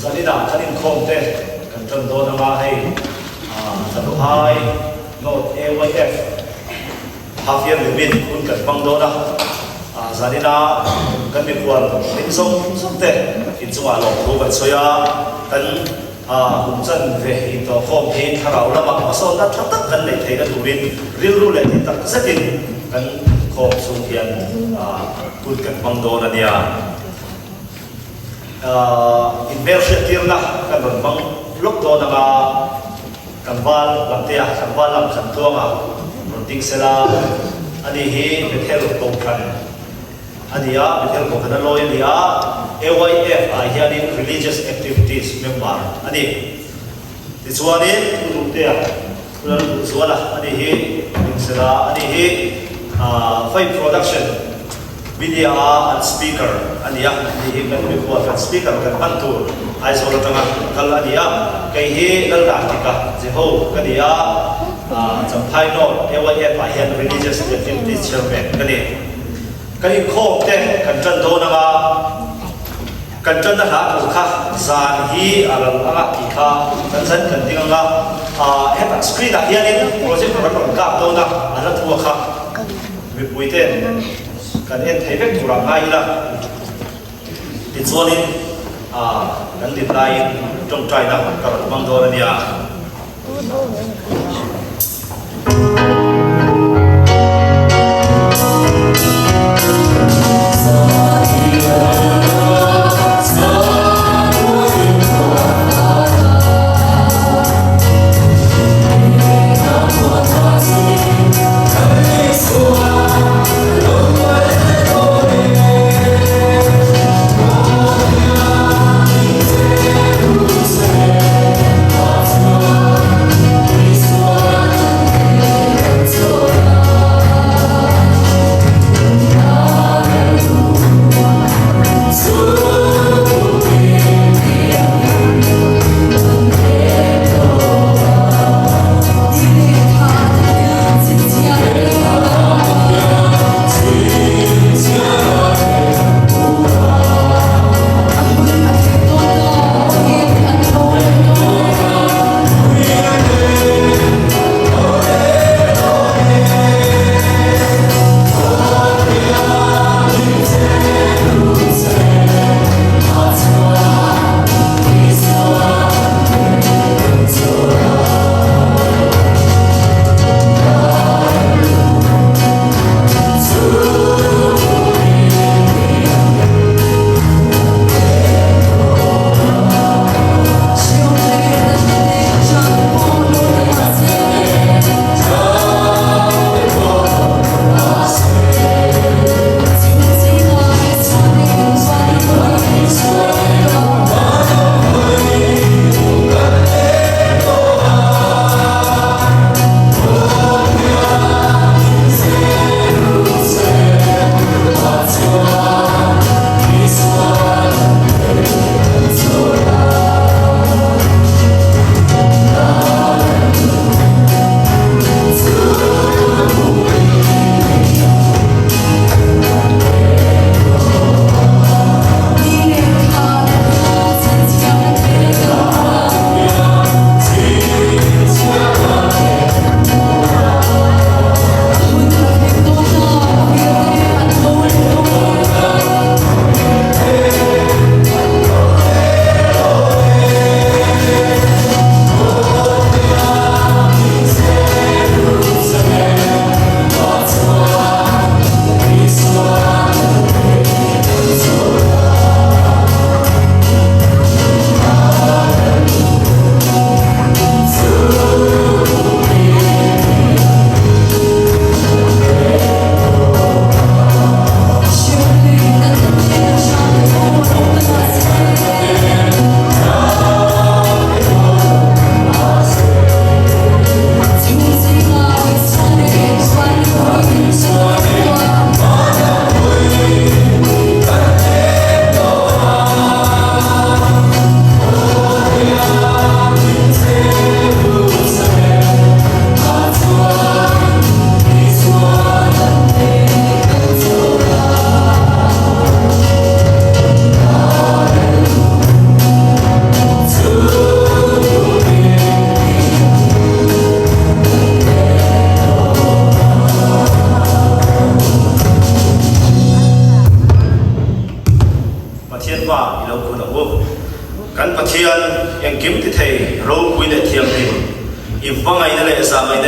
Zanina kanin khomte kan tan do na ma hei Thawhlawm note AYF half year limit kun kan bang do na Zanina kan mi pual ning song te in chunga lo thu kan soya kan chân về in to khom hi tharau lama maso na thatak kan nei thei na turin ril ru le ti tak zetin kan khom sung hian kun kan bang do na nia in version tirna kan bang lok do na ma kanwal lamtia kanwal Langkhantluanga ronting sela ani hi Bethel Kohhran ania Bethel Kohhran loi nia AYF hian in religious activities member ani tichuanin turutia Lalduhzuala ani hi sela ani hi five production media and speaker ania ani hi kan mi ko kan speaker kan pantur ai so tanga kal ania kai hi Laldandika Jeho kania Champhai no AYF hian religious activities chairman kani kai kho te kan chan do na ma kan chan na ha ko kha zan hi anga ki kha kan san kan dinga hepa screen a hian in project kan ka do na ala thu kha mi puite kan en thei vek thura ngai la ti chuanin kan dit lai trong trai na ka bang do na nia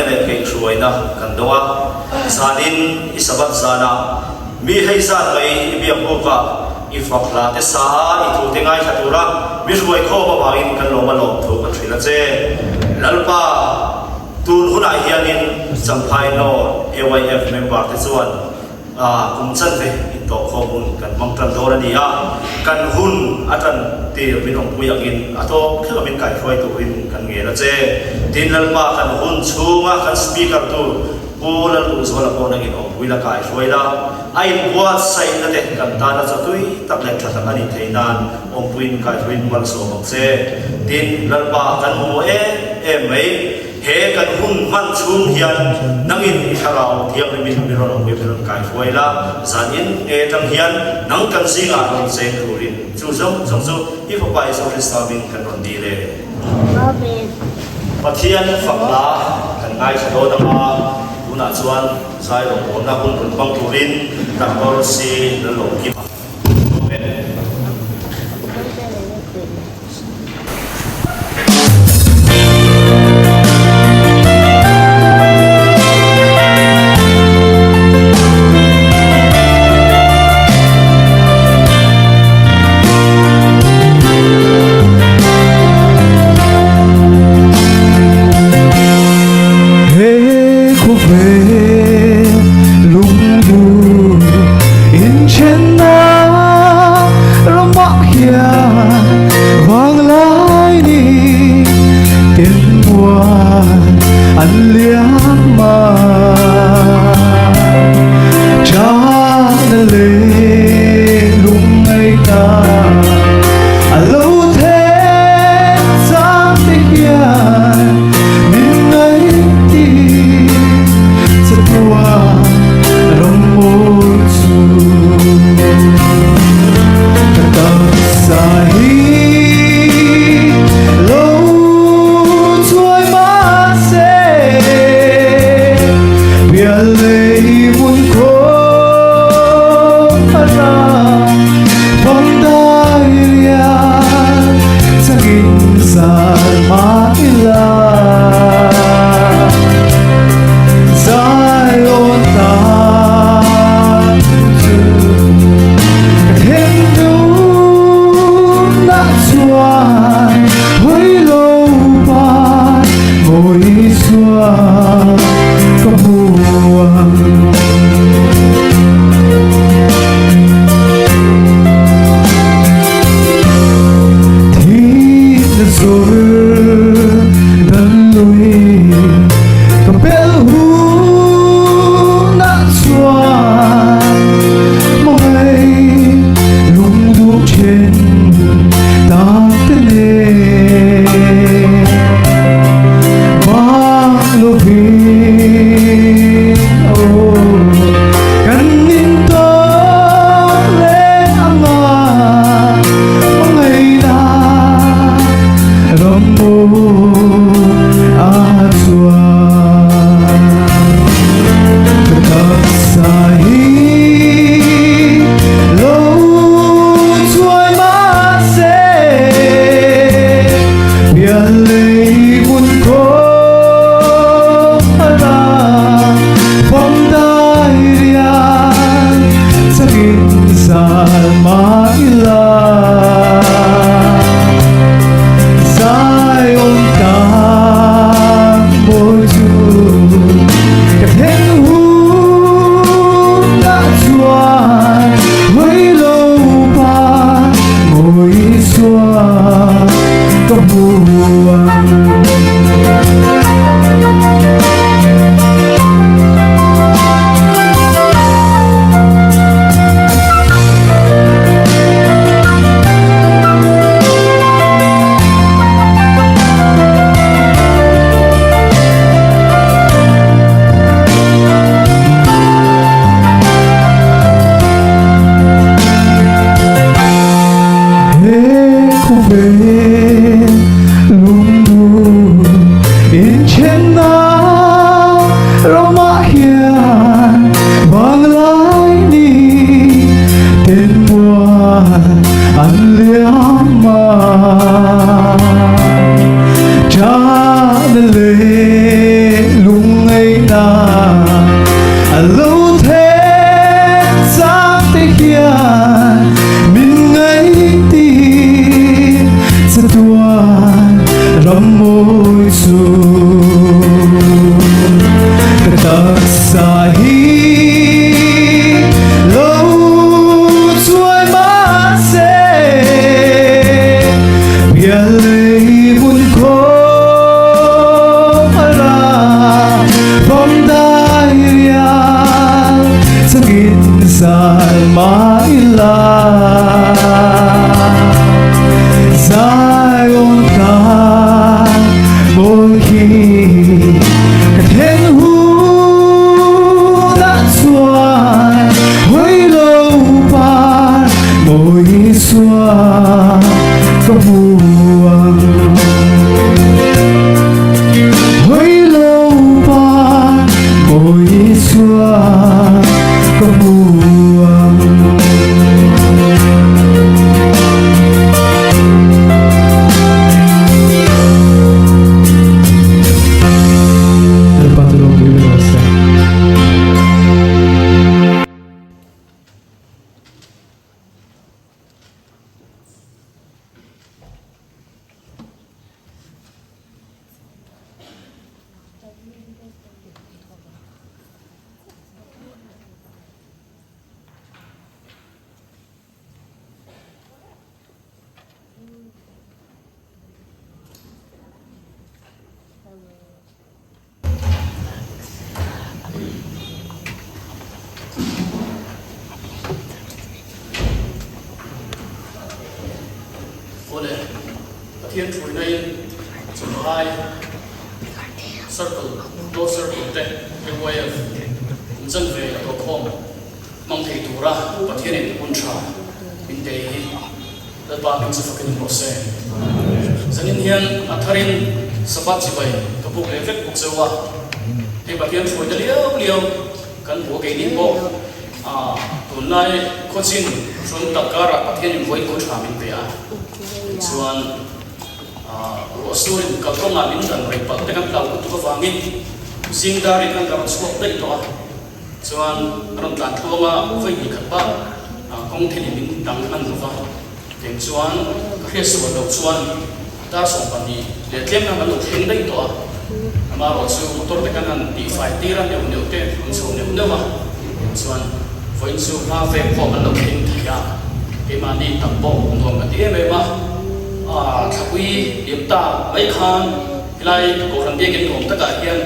le Kaihruaitute kan donga zanin isabat zana mi heisa ngai biak boka ifakla te sa itu tengai khatura mi ruai kho ba bangin kan loma lom thu kan thrila che lalpa tun huna hianin Champhai no AYF member te chuan kum chan ve to khomun kan mangtran dor ania kan hun atan ti minong puyangin ato khelamin Kaihruaitute in kan nge la che tin lalpa kan hun chunga kan speaker tu Lalduhzuala ko naging wila Kaihruaitute ay buat sa inate kan tana sa tuy tablek sa ani theinan Lalawmpuii Kaihruaitute malso magse tin lalpa kan mo may he kan hun man chung hian nangin iharao thiang min miron Lalawmpuii Kaihruaitute zanin tang hian nang kan singa ron se turin chu zong ipapai so Kristamin kan ron dire pathian fakla kan ngai sa do dama na chuan sai lo na kun bang turin takor si Lalawmkima thiên chuối này Champhai circle close circle te the way of dân về Kohhran mong thầy tu ra và thiên nhiên quân trà bên đây đất ba bên sắp kinh một xe dân hiền atharin sabat chỉ vậy các bộ lễ phép cuộc sống thì bà thiên chuối đã liêu cần bố cái đi bộ tuần này có xin xuống tập cả ra bà thiên nhiên với quân trà bên đây chuan Australia kalau kau ngambil dan mereka dengan tahu itu kefangin, sehingga mereka dapat suap dari doa. Cuman Laldandika phải đi khắp ba, công ty mình đang làm gì vậy? Thì cuman cái số đầu cuman ta sống bằng gì? Để thêm năng lượng thêm đấy doa. Mà rồi số motor để cái năng đi phải đi ra nhiều cái số nhiều nữa mà. Cuman với số pha về có năng lượng thêm thì cái mà đi tập bộ còn cái gì mà Thusawi điểm ta mấy khan lại Kohhran Biak in home tất cả hiện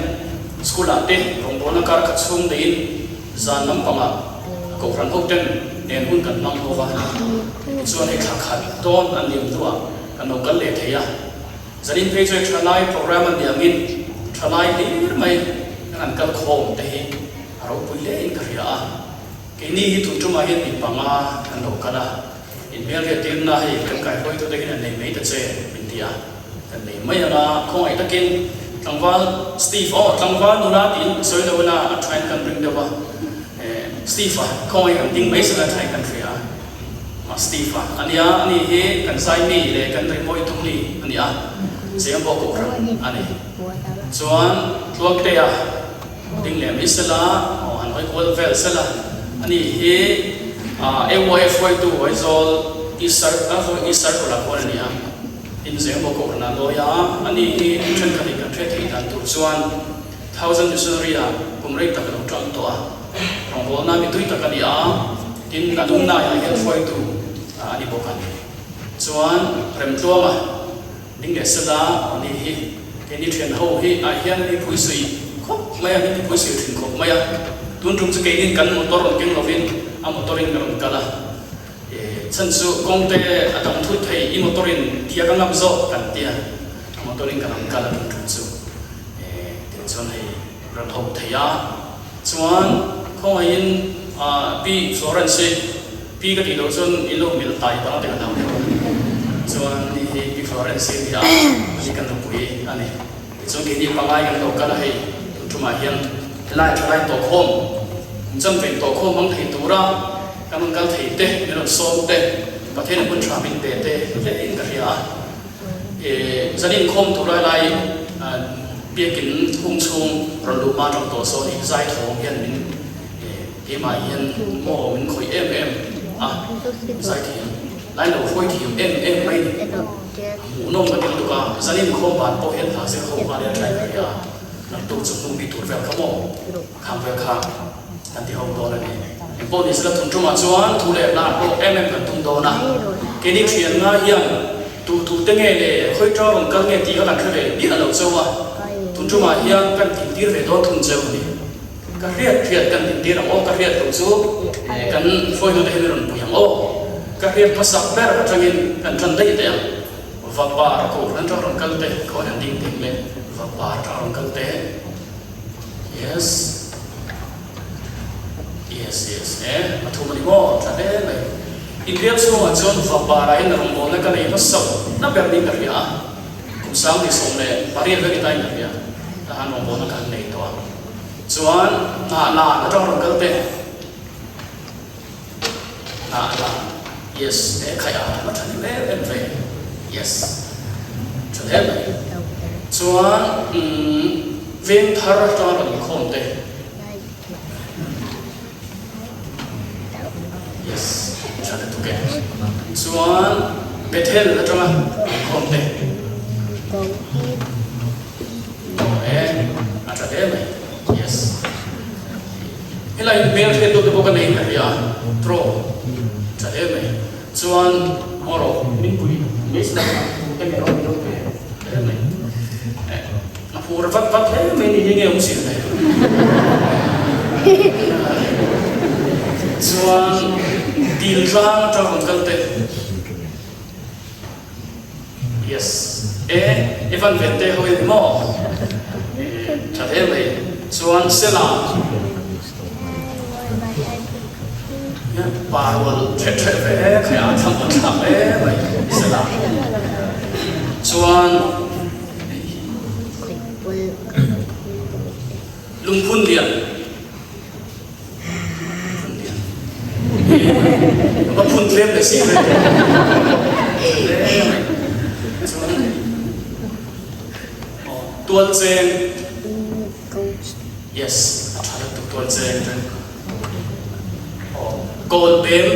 school ate rong bona kar khat sum dein zan nam panga Kohhran hotel nen hun kan mang hova chuan he kha khat ton an lim tua kan no kan le theya zanin phe choi thalai program an diangin thalai lir mai an kal khom te hi aro puile in karia ke ni hi tu tuma hin ni panga kan no kana in mel ke tin na hi kan Kaihruaitute hin nei mei ta che india kan nei mai na khong ai takin tangwal Steve tangwal nura tin soi lo na a train kan bring dewa Steve khong ai kan ding mai sa thai kan thria ma Steve ania ani he kan sai mi le kan ri moi tum ni ania sem bo Kohhran ani chuan hlawk te ding le mi sala an hoi kol vel sala ani he AYF way to Waizol Easter ko la ko niya in Jeho Kohhran lo ya ani chen kali ka thre thei dan tu chuan 1000 missionary a kumrei tak lo tang to a rong bol na mi tui tak ani a tin na dung na ya hen way to ani bokan chuan rem tluama ding le sala ani hi ke ni thlen ho hi a hian ni phui sui khop mai ni phui sui thin khop mai tun tum chu ke ni kan motor keng lovin a motorin kan kala chân su công te atang thu thei i motorin tia ka ngam zo kan tia motorin kan kala kan chu tin chon hei ran thok theya chuan khong in bi Florence bi ka ti lo chon ilo mil tai ba te kan chuan ni bi Florence dia ni kan pui ani chon ke ni pangai kan lo kala hei tuma hian lai to khom chân về tổ khô mang thầy tú ra các ông thầy tê nên là xôm tê và thế là quân trà mình tê tê in cả phía gia đình khom tú ra lại Biak in hung chung rồi lụm ma trong tổ số thì giải thổ hiện mình cái mà hiện mồ mình khởi em giải thì lại đầu khôi thì em mấy mũ nôm cái điều đó gia đình khom bạn bảo hiện là sẽ không qua đến lại cả làm tổ chức nông bị tụt về khám mồ khám về khám anh thì không đó là gì bộ này sẽ là thùng trung mà chuan thu lệ là bộ em cần thùng đó na cái này chuyện na hiền tu tiếng nghe để khơi cho bằng các nghe tí các bạn khơi để biết là đầu châu à thùng trung mà hiền cần tìm tiền về đó thùng châu này cái riết cần tìm tiền ô cái riết tổ chú cần phơi đồ để mình bùi hàng ô cái riết phát sắc bé là cho nên cần chân đấy đấy và bà cổ lên cho rồng cân tế có hành định tìm lên và bà cho rồng cân tế yes mà thu mình bỏ cho nên này in riêng số mà chọn và bà lại là rồng bồn cái này nó sâu nó bé đi cái gì à cũng sáng thì sống này bà riêng cái tay cái gì à hắn rồng bồn cái này to chọn nó cho rồng cân tế yes khai nó thành em về yes cho nên này chọn Vengthar cho rồng khawn tế yes cho nên tụi cái chọn Bethel cho khawn tế cho nên này yes cái này bên trên tôi có cái này là gì à pro cho nên này chọn moro mình bùi mấy cái cái này rồi cái này nó phù vắt thế mình đi nghe ông xỉn này chọn tiền rang cho con cân tệ yes Evan Việt tê hơi mỏ cho thế này chọn sẽ là bà luôn trẻ về khai ăn thằng thằng vậy sẽ là chọn lung phun điện nó phun thêm để xí lên tuôn sen yes tuôn sen gold bem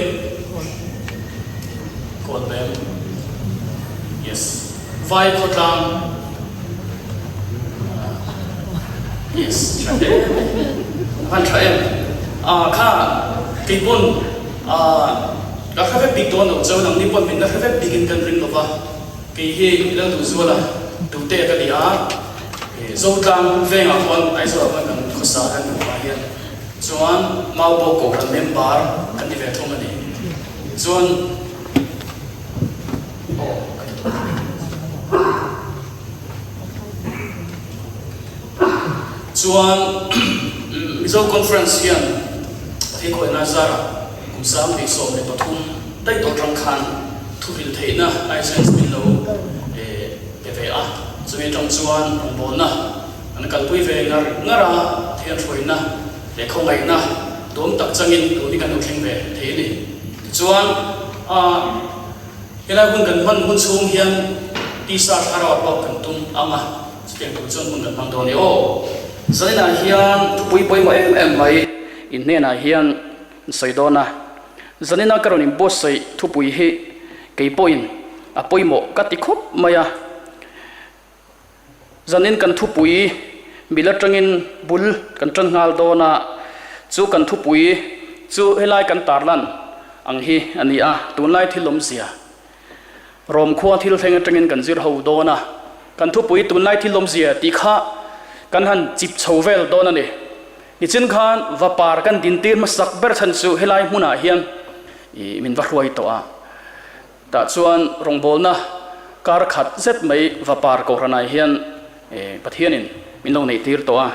yes vai Kohhran yes văn trẻ em khá kỳ bún đã khá phép bị tuôn ở châu nằm đi bún mình đã khá phép bị kinh cần rinh vào kỳ hi Lalduhzuala đầu tiên cái gì á dâu trắng về ngọc quan ai rồi vẫn cần khó xả hơn của hiện chọn mau bộ cổ cần member cần đi về thông này chọn chọn Mizo conference hiện thì coi na zara cũng sáng thì sổ để bắt thun đây tổ trong khăn thu hình thế na ai sense below về cho nên trong chọn trong bốn na anh cần quay về ngara thiên rồi na để không ngày na tóm tập chân in tụi đi cần được về thế này chọn hiện nay cũng cần huân xuống hiện đi xa xa đó vào cần tung ama tiền tụi chọn cũng cần mang đồ này ô giờ này là hiện bui mà em vậy in này là hiện sợi đó na giờ này là cái này boss sợi thu bui he cái point bui mỏ cắt đi khốp mày giờ nên cần thu bui bị lật trăng in bul cần trăng ngal đó na chú cần thu bui chú hay lại cần tar lan ang hi anh tuần lai thilom zia rom khoa thil theng trăng in cần zir hậu đó na cần thu bui tuần lai thilom zia tí kha cần han chip chầu vel đó na nè ni chen khan và par cần tin tiền mà sắc ber thân chú hay lại muna hiền mình vắt ruồi to ta chuan rong bol na kar khat zet mai và par Kohhran ai hiền pathianin min lo nei tir to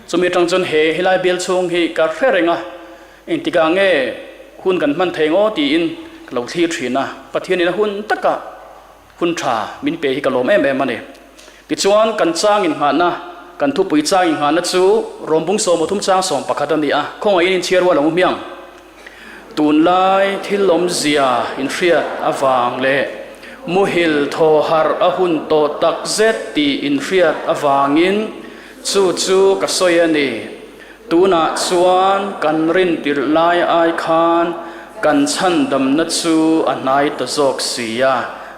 chumi tang chon he helai bel chung hi ka ferenga in tika nge hun kan man thengo ti in lo thi thina pathianin hun taka hun tha min pe hi ka lom em ane ti chuan kan chang in ha na kan thu pui chang in ha na chu rombung so mothum chang som pakhat ani khong ai in chherwa lo miang tun lai thilom zia in riat awang le muhil tho har ahun to tak zet ti in riat awangin chu ka soyani tuna chuan kan rin tir lai ai khan kan chan dam na chu anai to zok sia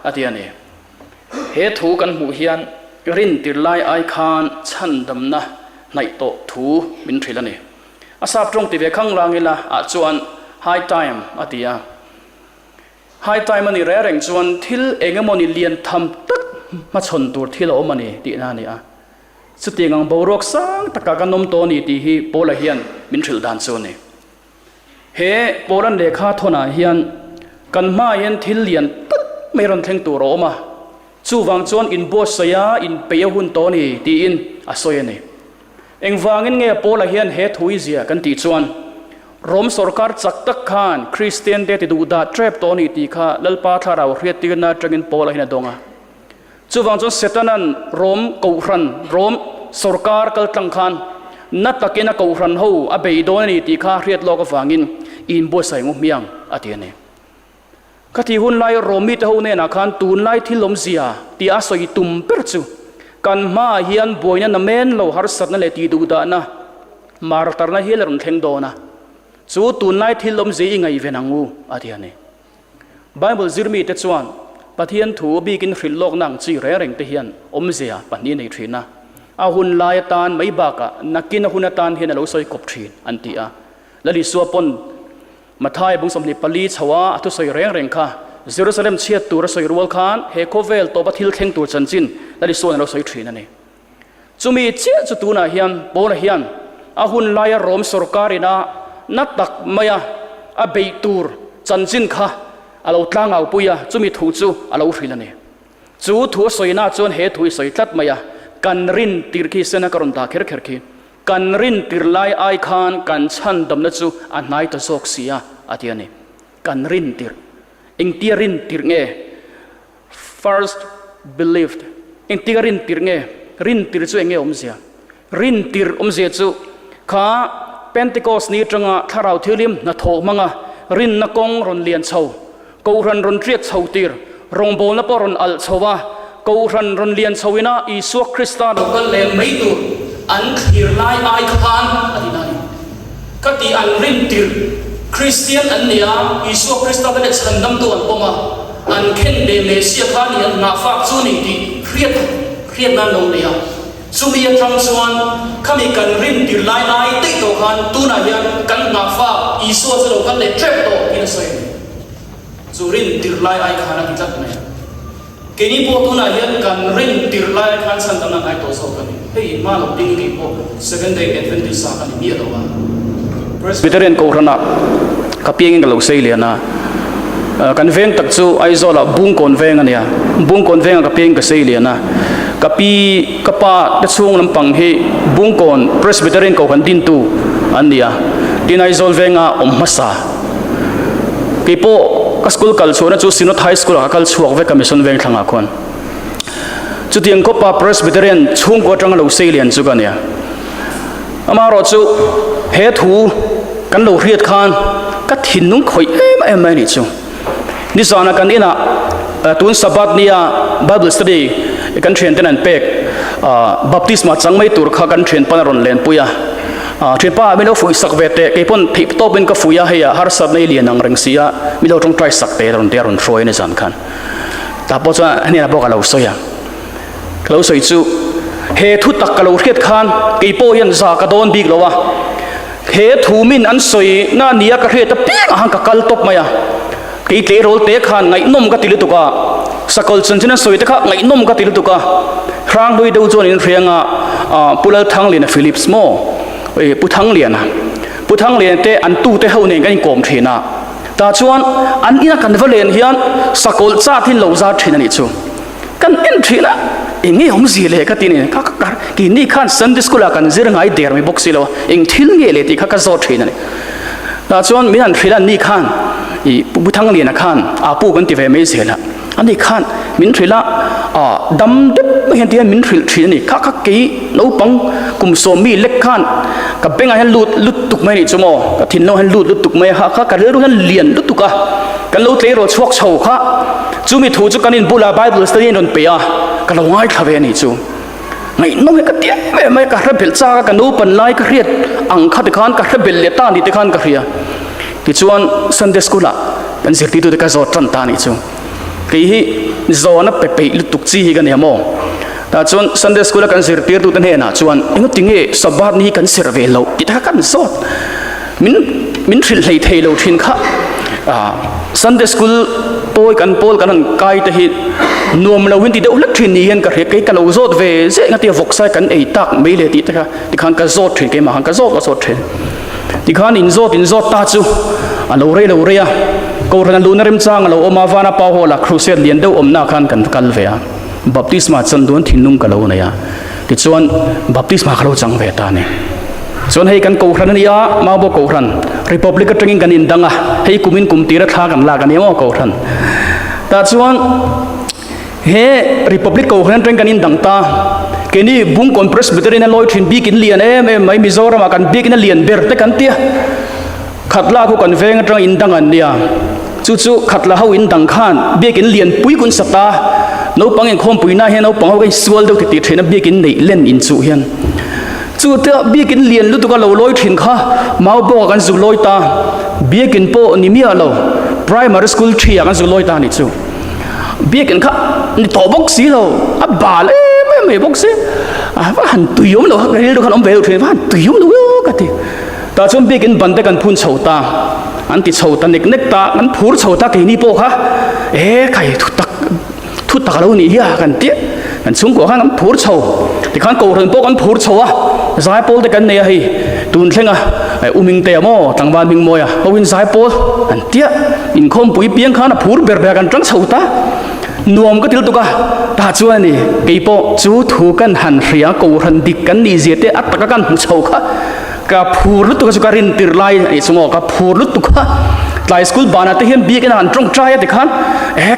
atiani he thu kan mu hian rin tir lai ai khan chan dam na nai to thu min thrilani asap trong ti ve khang langila chuan high time atia high time ani re reng chuan thil engemoni lian tham tak ma chhon tur thil o mani ti na ni สุดที่งังบรกสังตะกากันนมโตนี่ที่ฮีโปละเฮียนมินทริลดานโซนี่เฮโปลันเลขาทนาเฮียนกันมาเย็นทิลเลียนตึ๊ดไม่รันเทงตัวโรมาจู่วังจวนอินบอสยาอินเปียหุนโตนี่ที่อินอาศัยนี่เอ็งวางเงินเงยโปละเฮียนเฮทุยเสียกันตีจวนรมสรการจักตักขานคริสเตียนเดติดูดาเทรปโตนี่ตีข้าลลปาทาราเรียติกันนาจังอินโปละเฮียนดงะจู่วังจวนเซตันันรมกูรันรมสรการกัลตังขานนัดตะเกนักกูรันหูอเบยโดนี่ตีข้าเรียดโลกฟังอินอินบอสใส่งุเมียงอาทิตย์นี้กที่หุ่นไล่โรมิตเฮาเนี่ยนักขันตูนไล่ที่ลมเสียที่อาศัยตุ่มเปิดจูกันมาเฮียนบอยนั่นเมนเราหาสัตว์นั่นเลยที่ดูดานะมาร์ตาร์น่ะเฮลร์นเทงโดนะจูตูนไล่ที่ลมเสียงไงเวนังอูอาทิตย์นี้ไบเบิลจิรมีเตจวนปะเทียนถูบีกินฟิลโลกนังจีเร่งเทียนอมเสียปันนี้ในทรีนะอาหุ่นไล่ตานไม่บากะนักกินหุ่นตานเห็นเราใส่กบทรีอันที่และลิสัวปนมาทายบุงสมลิปลีชาวาทุสอยเร่งค่ะเยรูซาเล็มเชียตัวรสอยรัวลคานเฮโคเวลตัวบัติลเข่งตัวจันจินและดิส่วนเราสอยทรีนั่นเองจุมีเจ้าจุตูน่ะเฮียนโบน่ะเฮียนอาหุ่นลายรอมสุรการินานัดตักมายาอาเบยตูร์จันจินค่ะอาเราตั้งเอาปุยาจุมีถูจูอาเราฟรีนั่นเองจูถูสอยน่าจนเฮถุยสอยตัดมายากันรินติรกีเสนากรุณตาเคิร์คีกันรินติรไลไอคานกันชันดำนัจูอันไหนตัวโศกเสียอาทิตย์นี้กันรินติรอิงตีรินติรเง first believed อิงตีรินติรเงรินติรจูเงอมเสียรินติรอมเสียจูข้าเพนติโคสนี้จังอ่ะถ้าเราเที่ยวลิมนัทโถมังอ่ะรินนักงรอนเลียนเช่ากูรันรอนเรียกเช่าติรรงโบนับรอนอัลเช่าวะกูรันรอนเลียนเช่าวินาอิสุคริสต์เราก็เลมไม่ตัวอันทีรไลไอคานอธินานีก็ตีอันรินติรคริสเตียนอันเนี้ยอิสุคริสต์เป็นฉันดำตัวอันปมาอันเข็นเดเมเซียข้านี่นาฟักจูนี่ดีเครียดนั่นเราเนี่ยสุมีจังส่วนข้ามีกันรินติรไลไอติดตัวกันตูน่ายังกันนาฟักอิสุจะเรากันเลยเจ็บตัวกินใส่จูรินติรไลไอคานกิจการเนี่ยกินี่พวกตูน่ายังกันรินติรไลคานสันตนาไอตัวสกันนี่เฮ้ยมาเราดิ้งกี่พวก Second Day Adventist สักันนี่มีอะไรวะPresbyterian Kohhran kapiengin kalau saya na kan veng tak chu aizola bung kon veng ania bung kon veng kapieng ka saya na kapi kapa tsung lampang he bung kon Presbyterian Kohhran din tu ania din aizol venga masa kipo ka school culture na chu sinot high school ka culture ve commission veng thanga kon chu tiang ko pa Presbyterian chung ko tang lo saya chu ka nia amaro chu he thuกันเราเรียดขานกัดหินนุ่งข่อยไม่นี่จูนี่สอนกันนี่นะตุนสับบัดนี่อะ Bible study กันเทรนเต้นอันเป็กบัพติศมาจังไม่ตุรข้ากันเทรนปนรอนเลนปุยะเทรนป้าไม่รู้ฟุยสักเวทเกยปนทิพโตเป็นก็ฟุยะเฮียฮาร์สับในเลียนนังเริงเสียไม่รู้ต้องใจสักเตรอนเตรอนฟรอยในสันคันแต่พอจะนี่นะบอกกับเราสวยเราสวยจูเฮทุตักกับเราเรียดขานเกยโปยันซากระโดนบีกเราวะเฮทูมินอันสวยน่าเนียกระเฮตะเปียงหังกะกัลตบมายากีเตโรลเตขันไงนมกะติลุตุกะสกอลสันจินะสวยตะคะไงนมกะติลุตุกะครั้งโดยดูจวนอินเรียงปุลทังเลียนฟิลิปส์โมปุทังเลียนเตอันตู้เตเฮาเนี่ยกันกอมเทนะตาชวนอันนี้นักกันเวเลนเฮียนสกอลซาทินโลซาเทนันนี่ชูกันเอ็นเทนะเองผมสิเลยก็ตีนี่ข้ากินนี่ขั้นซันดิสกุลกันเจริญไอเดียร์ไม่บอกสิแล้วเองทิ้งเงี้ยเลยที่ข้าก็จอดที่นั่นแต่ส่วนมีอันที่นั่นนี่ขั้นอีผู้ทั้งเรียนขั้นผู้กันที่เวไม่เสียละอันนี้ขั้นมินทรีละดำดึ๊บไม่เห็นที่มินทรีที่นี่ข้ากี่นู้ปังกุมโซมีเล็กขั้นกับเป็นไงฮันลุดตุกไม่นี่ชั่วโมงกับทิ้งน้องฮันลุดตุกไม่ข้ากับเรื่องฮันเลียนลุดตุกะกันลุดเลยรถชวกเฉาข้าจูมีถูกจุกันอินบุลาไบเบิลสตีนโดนเปียกันเราง่ายทำเองนี่จูไงน้องก็เตี้ยไม่กระเบิดจ้ากันนู้ปันไล่ก็เรียดอังคัดขันกระเบิดเลต้านี่ตะขันก็เรียที่ชวนซันเดสกุลากันสิที่ตัวตะกันจอดจันตานี่จูกี่จอนับไปลุตุกจีกันเนี่ยโมแต่ชวนซันเดสกุลากันสิที่ตัวนั้นนะชวนเอ็งติงเอสบาร์นี่กันเสร์เวลเราที่ตะกันจอดมินทริลเลยเทโลทินข้า Sunday school tôi kan pol kan kai te hi nuam lo hin ti de ulak thin ni hen ka re kai ka lo zot ve ze nga ti vok sai kan ei tak me le ti ta ka ti khan ka zot thin ke ma han ka zot thin ti khan in zot ta chu a lo re a Kohhran lu na rim chang lo oma vana pa ho la crusade lian do om na khan kan kal ve a baptisma chan don thin nung ka lo na ya ti chuan baptisma ka lo chang ve ta ne chuan hei kan Kohhran ni a ma bo Kohhran republic atangin kan in danga hei kumin kum tira thla kan la kan emo Kohhran ta chuan he republic Kohhran tang kan in dang ta keni bung compress beterina loi thin bi kin lian mai mizoram kan bi kin lian ber te kan tia khatla ko kan veng atang in dang an nia chu khatla ho in dang khan bi kin lian pui kun sata no pangin khom pui na he no pang ho kai sual do ti thena bi kin nei len in chu hian chu te biakin lian lu tuka lo loi thin kha mau bo kan zu loi ta biakin po ni mi alo primary school 3 kan zu loi ta ni chu biakin kha ni to box si lo a ba le me box si a va han tu yom lo ka ri do kan om ve thrin va tu yom lo ka ti ta chom biakin ban te kan phun chho ta an ti chho ta nek ta kan phur chho ta ke ni po kha kai thu tak lo ni ya kan ti kan chung ko khan kan phur chho ti khan Kohhran po kan phur chho a zai pol te kan nei hi tun thlenga uming te mo tangwan ming moya howin zai pol an tia in khom pui piang khana phur ber kan tang chhota nuam ka til tuka ta chuan ni keipo chu thu kan han hria Kohhran dik kan ni zete ataka kan chho kha ka phur lu tuka chu ka rin tir lai ai chungo ka phur lu tuka tlai school bana te hian bi kan han trong trai te khan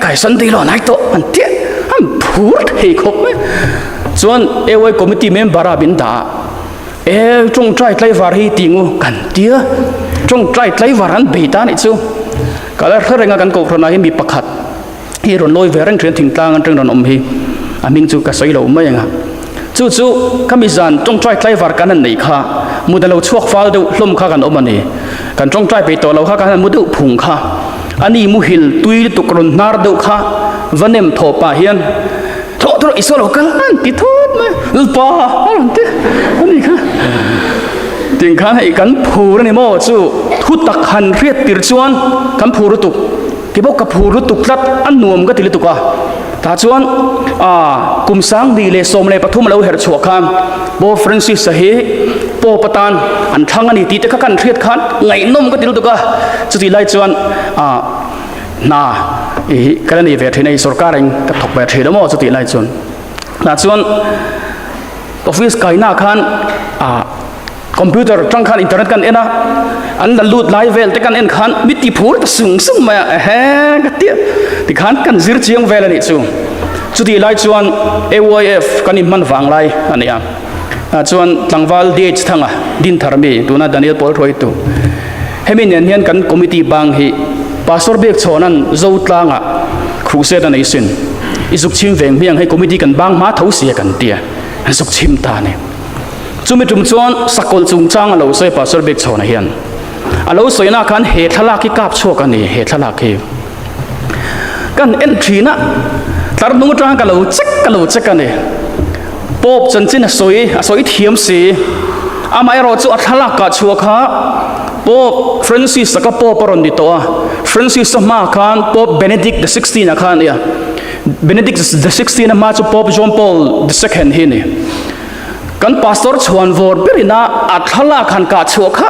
kai san ti lo nai to an tia han phur hei khop chuan ewai committee member bin da trong trai tlai var hi tingu kan tia trong trai tlai var an beita ni chu kala threnga kan Kohhran hi mi pakhat hi ron loi verang thren thing tlang an teng ron om hi aming chu ka soi lo mai nga chu kamizan trong trai tlai var kan an nei kha mudalo chuak fal do hlom kha kan om ani kan trong trai pe to lo kha kan mudu phung kha ani mu hil tui tukron nar do kha vanem thopa hian tho isolo kal an ti thot ma pa an ti ani kha ting khan hai kan phur ni mo chu thu tak han riat tir chuan kan phur tu ki bo ka phur tu tlat an nuam ga til tu ka ta chuan kum sang di le som le pathum lo her chhuak khan bo Francis sahi po patan an thang ani ti te ka kan riat khan ngai nom ga til tu ka chu ti lai chuan na kan ni ve thina sarkar ang ka thok ba thida mo chu ti lai chuan na chuan office kaina khan computer tang khan internet kan ena an la lut live vel te kan en khan miti phur ta sung ma ka ti khan kan zir chiang vel ani chu ti lai chuan AYF kan in man wang lai ania chuan tlangwal date thanga din tharmi tuna Daniel Paul thoi tu hemin hian kan committee bang hi pastor bek chonan zo tlanga crusade an isin izuk chim veng miang hai committee kan bang ma tho sia kan tia an zuk chim ta ne chumi tum chuan sakol chung chang alo sei pastor bek chona hian alo soina khan he thlak ki kap chok ani he thlak ki kan entry na tar nung tang ka lo chek ani pop chanchin soi thiam si amai ro chu athlak ka chuakha pop Francis ka pop paron dito Francis ma khan pop Benedict the 16 khan ya Benedict the 16 ma chu pop John Paul the second hi ni kan pastor chuan vor perina athala khan ka chuakha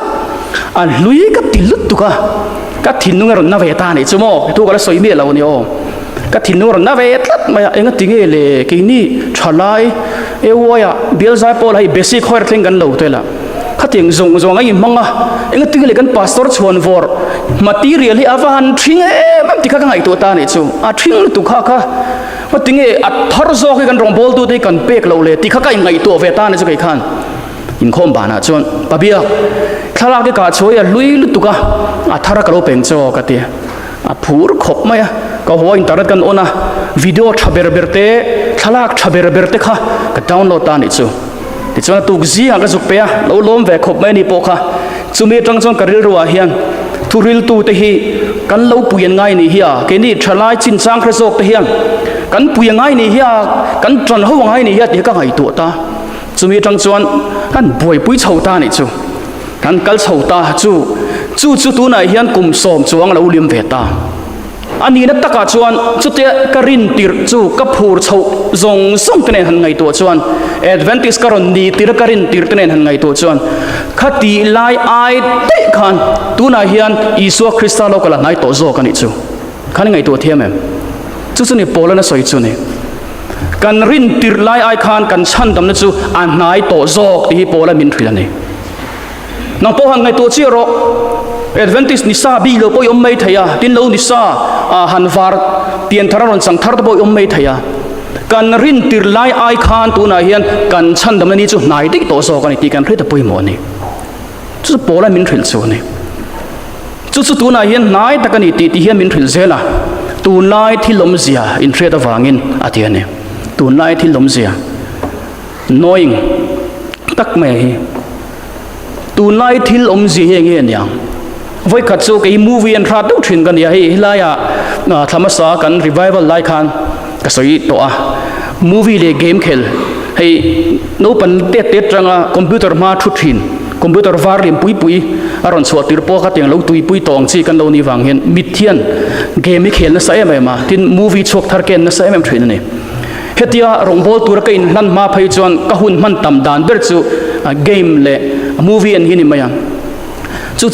an lui ka tilut tuka ka thinung ron na ve ta ni chumo tu ka soi mi lo ni o ka thinung ron na ve tlat ma enga tinge le ki ni thalai e woya belzai pol hai basic khoir thing kan lo tela khating zong ai manga enga tinge le kan pastor chuan vor material hi avan thing mam tikha ka ngai to ta ni chu a thing tu kha ma tinge a thar zo ki kan rong bol tu te kan pek lo le tikha ka ngai to ve ta ni chu kai khan in khom bana chuan babia thala ke ka choya lui lu tu ka a thara ka lo peng cho ka ti a phur khop ma ya ka ho internet kan ona video thaber berte thalak thaber berte kha ka download ta ni chu ti chuan tu gi anga zuk pe lo lom ve khop mai ni po kha chumi tang chong karil ruwa hian thuril tu te hi kan lo puyan ngai ni hi ke ni thalai chin chang khra zok te hian kan puyan ngai ni hi kan tran ho ngai ni hi ti ka ngai tu ta chumi tang chuan kan boi pui chho ta ni chu kan kal chho ta chu chu tu na hian kum som chuang lo lim ve ta ani na taka chuan chute karin tir chu ka phur chho zong song tene han ngai to chuan advantage karon ni tir karin tir tene han ngai to chuan khati lai ai te khan tu na hian isu krista lo kala nai to zo kan chu khan ngai to thiam em chu ni pola na soi chu ni kan rin tir lai ai khan kan chan dam na chu an nai to zo ti pola min thila ni nang po han ngai to chi ro advantage ni sa bi lo poi mai thaya tin lo ni sa han var tien thar ron sang thar to poi mai thaya kan rin tir lai ai khan tu na hian kan chan dam ni chu nai dik to so kan ti kan thre ta poi mo ni chu pola min thil chu ni chu tu na hian nai ta kan ti hian min thil zela tu nai thilom zia in thre ta wangin atia ne tu nai thilom zia knowing tak me hi tu nai thilom zia nge nyang voi khat chu cái movie an ra đâu thrin kan ya hi hilaya thamasa kan revival lai khan ka soi to a movie le game khel hei no pan te tranga computer ma thu thin computer var lim pui aron chwa tir po kha teng lo tui pui tong chi kan lo ni wang hen mithian game khel na sa em ma tin movie chok thar ken na sa em thrin ni hetia rongbol tur ka in hlan ma phei chuan ka hun man tam dan ber chu game le movie an hini maya chu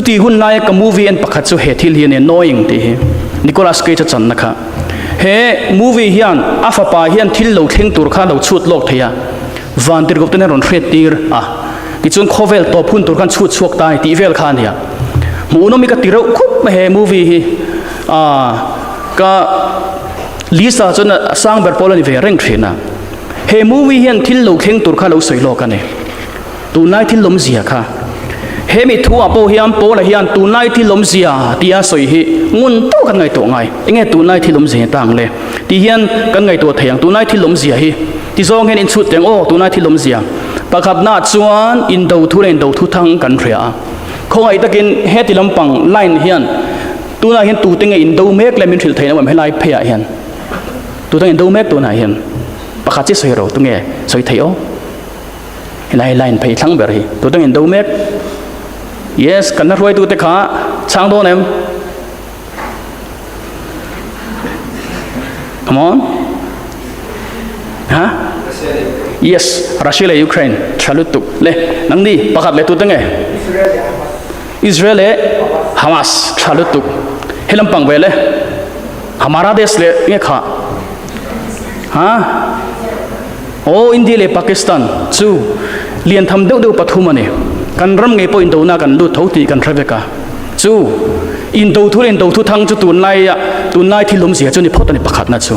ti hun lai ka movie en pakhat chu he thil hian knowing ti hi Nicholas Cage chan na kha he movie hian afa pa hian thil lo thleng tur kha lo chut lok theya van tir gop ten ron hret tir ti chun khovel to phun tur khan chut chuak tai ti vel khan ya mu no mi ka tiro khup ma he movie hi ka lisa chun sang ber polani ve reng thina he movie hian thil lo thleng tur kha lo soi lo ka ne tu nai thil lom zia kha he mi thu apo hiam po la hian tu nai thi lom zia tia soi hi ngun to kan ngai to ngai enge tu nai thi lom zia tang le ti hian kan ngai to thayang tu nai thi lom zia hi ti zong hen in chut teng o tu nai thi lom zia pakhat na chuan in do thu len do thu thang kan thria khoi takin he ti lampang line hian tu na hian tu teng in do mek le min thil thaina wam helai phea hian tu teng in do mek tu na hian pakhat chi soi ro tu nge soi thei o helai line phei thlang ber hi tu teng in do mek yes Kaihruaitute kha chang do nem come on yes Russia le Ukraine chalutuk le nangdi pakhat le tu tange Israel le Hamas chalutuk helam pang vele hamara desh le nge kha oh India le Pakistan chu lian tham deu pathumane kan ram nge po in do na kan lu thoti kan traveka chu in do thu len do thu thang chu tu nai thi lom zia chu ni phot ani pakhat na chu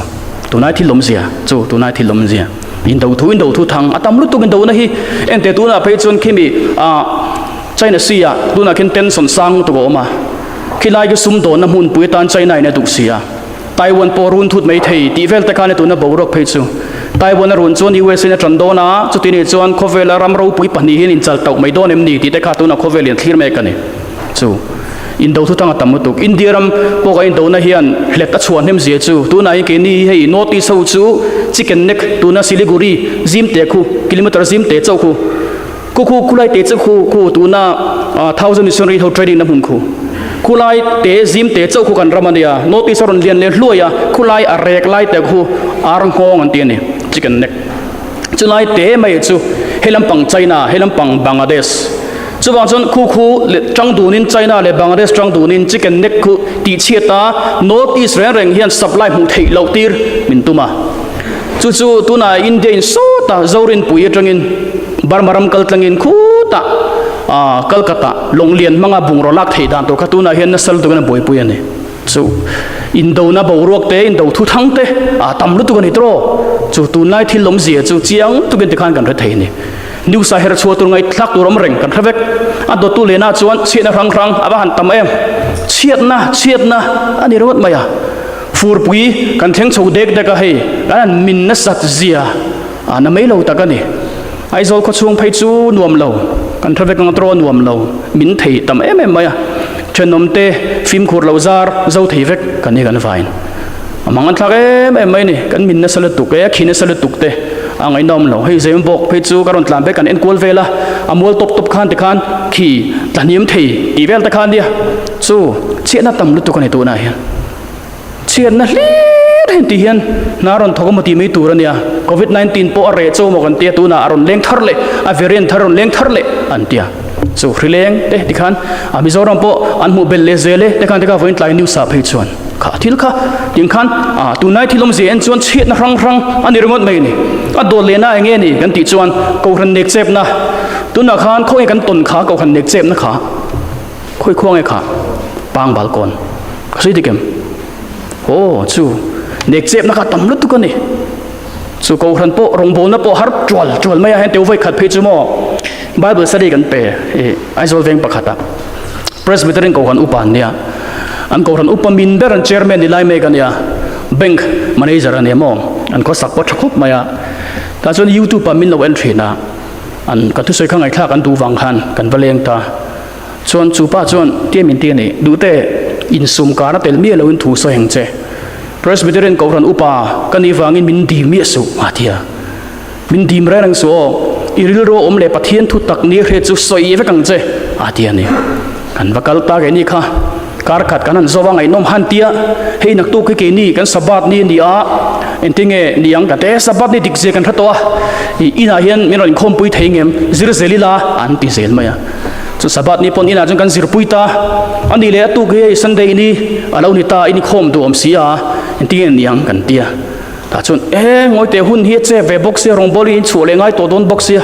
tu nai thi lom zia chu tu nai thi lom zia in do thu thang atam lu tu kan do na hi ente tu na pe chun khimi China sia tu na ken tension sang tu go ma khilai ge sum do na mun pui tan China na du sia Taiwan porun thut mai thei ti vel ta kan tu na borok phei chu Taiwan run chuan US na trandona chuti ni chuan khovela ramro pui pani hin in chal tau mai don em ni ti te kha tu na khovelian thlir me kani chu in do thu tanga tamutuk India ram po ga in do na hian hlet ta chuan hem zia chu tu na ke ni hei notice ho chu chicken neck tu na Siliguri zim te khu kilometer zim te chau khu ku kulai te chau khu tu na 1000 missionary ho trading na hun khu kulai te zim te chau khu kan ramania notice ron lian le hluaya kulai a rek lai te khu arang hong an ti ni chicken neck chulai te mai chu helam pang China helam pang Bangladesh chuwang chon khu chang du nin China le Bangladesh chang du nin chicken neck khu ti chiata north east reng hian supply mu thei lo tir min tuma chu tu na India in so ta zorin pui atangin barmaram kaltlangin khu ta Kolkata longlian manga bungrol lak thei dan to khatuna hian na sal tu na boi pui ani chu indo na borok te indo thu thang te tam lu tu kan hitro chu tu nai thil lom zia chu chiang tu ben te khan kan ra thei ni new sahar chu tu ngai thlak tu rom reng kan thavek do tu le na chuan china rang aba han tam em chiat na ani rot maya fur pui kan theng chho dek ka hei an min na sat zia na mai lo ta ka ni ai zol ko chung phei chu nuam lo kan thavek ang tro nuam lo min thei tam em maya chenom te phim khur lo zar zo thei vek kan ni kan vain amangan thlak em mai ni kan min na salat tu ke khina salat tu te ang ai nom lo hei zem bok phei chu karon tlam be kan en kol vela amol top khan te khan khi taniam thei ti vel ta khan dia chu che na tam lu tu kan tu na hian che na le hen ti hian naron thogomati me turania covid 19 po are chu mo kan tia tu na aron lengthar le a variant tharon lengthar le an tia chu rileng te ti khan a mizoram po an mu bel le zele te khan te ka voin tlai new sa phei chuan kha thil kha ting khan a tu nai thilom ze en chuan chet na rang ani ringot mai ni a do le na nge ni kan ti chuan Kohhran nek chep na tu na khan khoi kan ton kha Kohhran nek chep na kha khoi khong e kha pang balkon kasi dikem oh chu nek chep na kha tam lu tu kan ni chu Kohhran po rong bol na po har chwal mai hen teu vai khat phei chu mo Bible study kan pe aizol veng pakhata Presbyterian Kohhran upan nia an Kohhran upamin ber an chairman dilai me kan ya bank manager an emo an ko sak po thakop maya ta chon YouTube pa min lo entry na an ka thu soi khang ai thak an du wang khan kan valeng ta chon chu pa chon te min te ni du te in sum ka na tel mi lo in thu so heng che Presbyterian Kohhran upa kan i wangin min di mi su atia min dim ra nang so iril ro om le pathian thu tak ni re chu soi ve kang che atia ni kan vakal ta ge ni kha kar khat kanan zowang ai nom han tia hei nak tu ke ni kan sabat ni ni a entinge niang ka te sabat ni dikje kan thatwa ina hian miron khom pui theingem zir zelila an pi zel maya chu sabat ni pon ina jong kan zir pui ta ani le tu ge sunday ni alo ni ta ini khom du om sia entinge niang kan tia ta chun ngoi te hun hi che ve box se rong boli in chule ngai to don box sia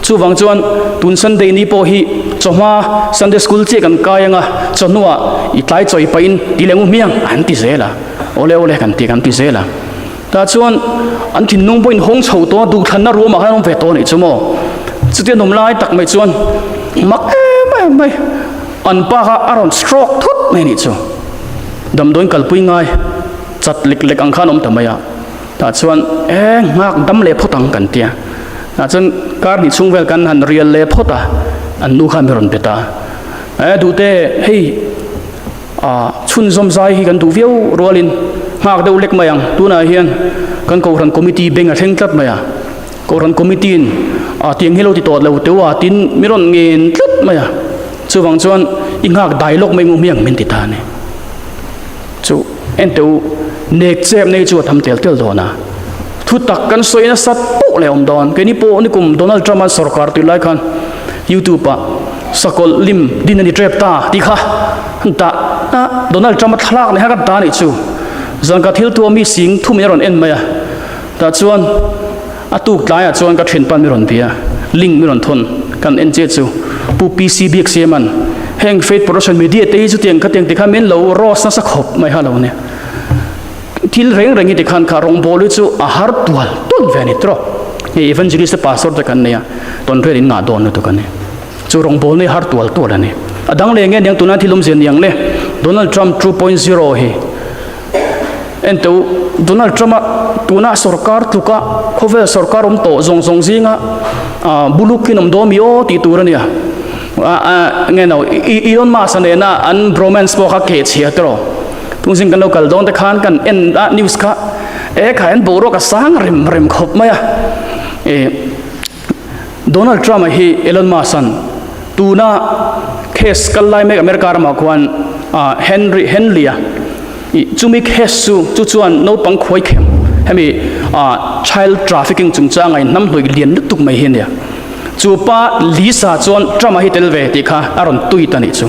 chu wang chuan tun sunday ni po hi choma Sunday school che kan kayanga chonua i tlai choi pain tilengu miang an ti zela ole kan ti zela ta chuan an thin nung poin hong chho to du than na ru ma han ve to ni chumo chute nom lai tak mai chuan mak mai an pa ha aron stroke thut mai ni chu dam doin kalpui ngai chat lek ang khan om tamaya ta chuan ngak dam le photang kan tia ta chuan kar ni chungvel kan han real le phota an nu kha meron beta du te hei chun zom zai hi kan du viau rolin ngak deu lek mayang tuna hian kan Kohhran committee benga theng tlat maya Kohhran committee in tiang hilo ti tot lo tewa tin miron ngin tlat maya chuwang chuan ingak dialogue mai ngum yang min ti ta ne chu enteu nek chep nei chu tham tel dona thu tak kan soina sat po le om don ke ni po ni kum Donald Trump an sarkar ti lai khan YouTube pa sakol lim din ani trap ta ti kha ta Donald Trump thlak ne ha ka ta ni chu zang ka thil tu mi sing thu mi ron en maya ta chuan atuk tlaya chuan ka thin pan mi ron pia link mi ron thon kan en che chu pu PCB man heng faith production media te chu tiang ka ti kha men lo ros na sa khop mai ha lo ne thil reng ti khan kha rong bol chu a har tual ton ve ni tro evangelist pastor ta kan ne ya ton re in nga don tu kan ne chu rong bol ne har tual to la ne adang le nge yang tuna thilum zen yang le Donald Trump 2.0 hi ento Donald Trump tuna sarkar tuka khovel sarkar to zong zinga bulukin om do mi o ti turania nge no Elon Musk ne na an bromance po kha ke chia tro tungsing kan local don ta khan kan en news kha khain boro ka sang rem khop maya Donald Trump hi Elon Musk san tuna case kallai me America ma kwan Henry chumi case chu chuan no pang khoi khem hemi child trafficking chungcha ngai nam hloi lian tuk mai hin ya chu pa Lisa chuan Trump hi telve ti kha aron tui tani chu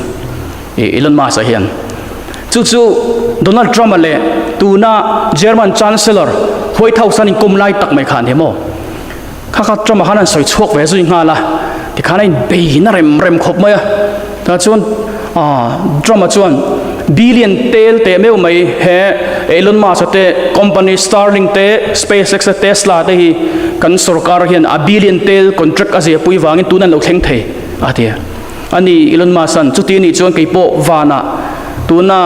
Elon Musk hian chu Donald Trump le tuna German chancellor White House ani kumlai tak mai khan hemo kha Trump hanan soi chok ve zui nga la ti khana in be na rem khop mai ta chuan Trump chuan billion te meu mai he Elon Musk te company Starlink te SpaceX te Tesla te hi kan sarkar hian a billion tel contract aze pui wangin tunan lo thleng thei atia ani Elon Musk san chuti ni chuan keipo wana tuna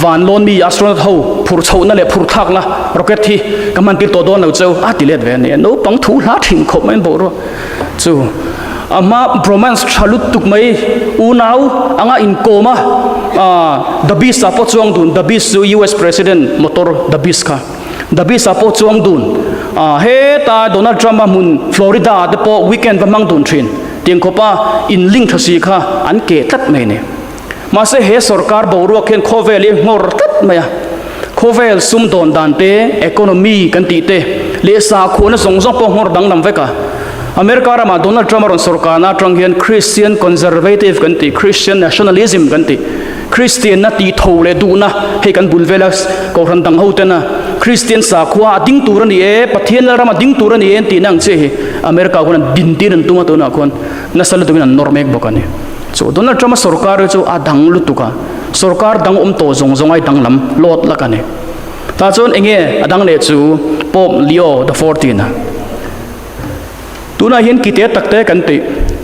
van lon mi astronaut ho phur chho na le phur thak na rocket thi kaman ti to don lo cheu atilet ve ne no pang thu la thin khop men bo ro chu ama bromance chalut tuk mai unau anga in koma the beast apo chuang dun the beast US president motor the beast ka the beast apo chuang dun เฮตาโดนัลด์ทรัมป์มุนฟลอริดาเดปวีคเอนด์บังดุนทรินเตียงคบะอินลิงทัศน์ค่ะอันเกตัดไม่เนี่ยมาเสเฮสรการบรัวเขียนโคเวลีงอร์ตัดไม่โคเวลซุ่มโดนดันเตะอีโคโนมีกันตีเตะเลสาคูนส่งปงงอร์ดังนำเวกะอเมริกามาโดนัลด์ทรัมป์รอนสรการน่าตรังเฮียนคริสเตียนคอนเซอร์เวทีฟกันตีคริสเตียนเนชั่นแนลิซึมกันตีคริสเตียนน่ะตีโถเลดูนะให้กันบุลเวลัสก็รันดังหูเตนะคริสเตียนสาขวาดิ้งตัวนี่ปะเทียนละรามาดิ้งตัวนี่ตีนังเชออเมริกาคนนั้นดินตีนันตัวมาตัวนักคนนั่นสลัดตัวนั้นนอร์เมกบอกกันนี่so โดนัลด์ทรัมป์สรการจะอาดังลุตุกะสรการดังโตจงไอดังลำลอดละกันนี่ตาจนเองอาดังเลจูป๊อบลีโอ the 14นะตัวนั้นเห็นกิเตตักเตกันติ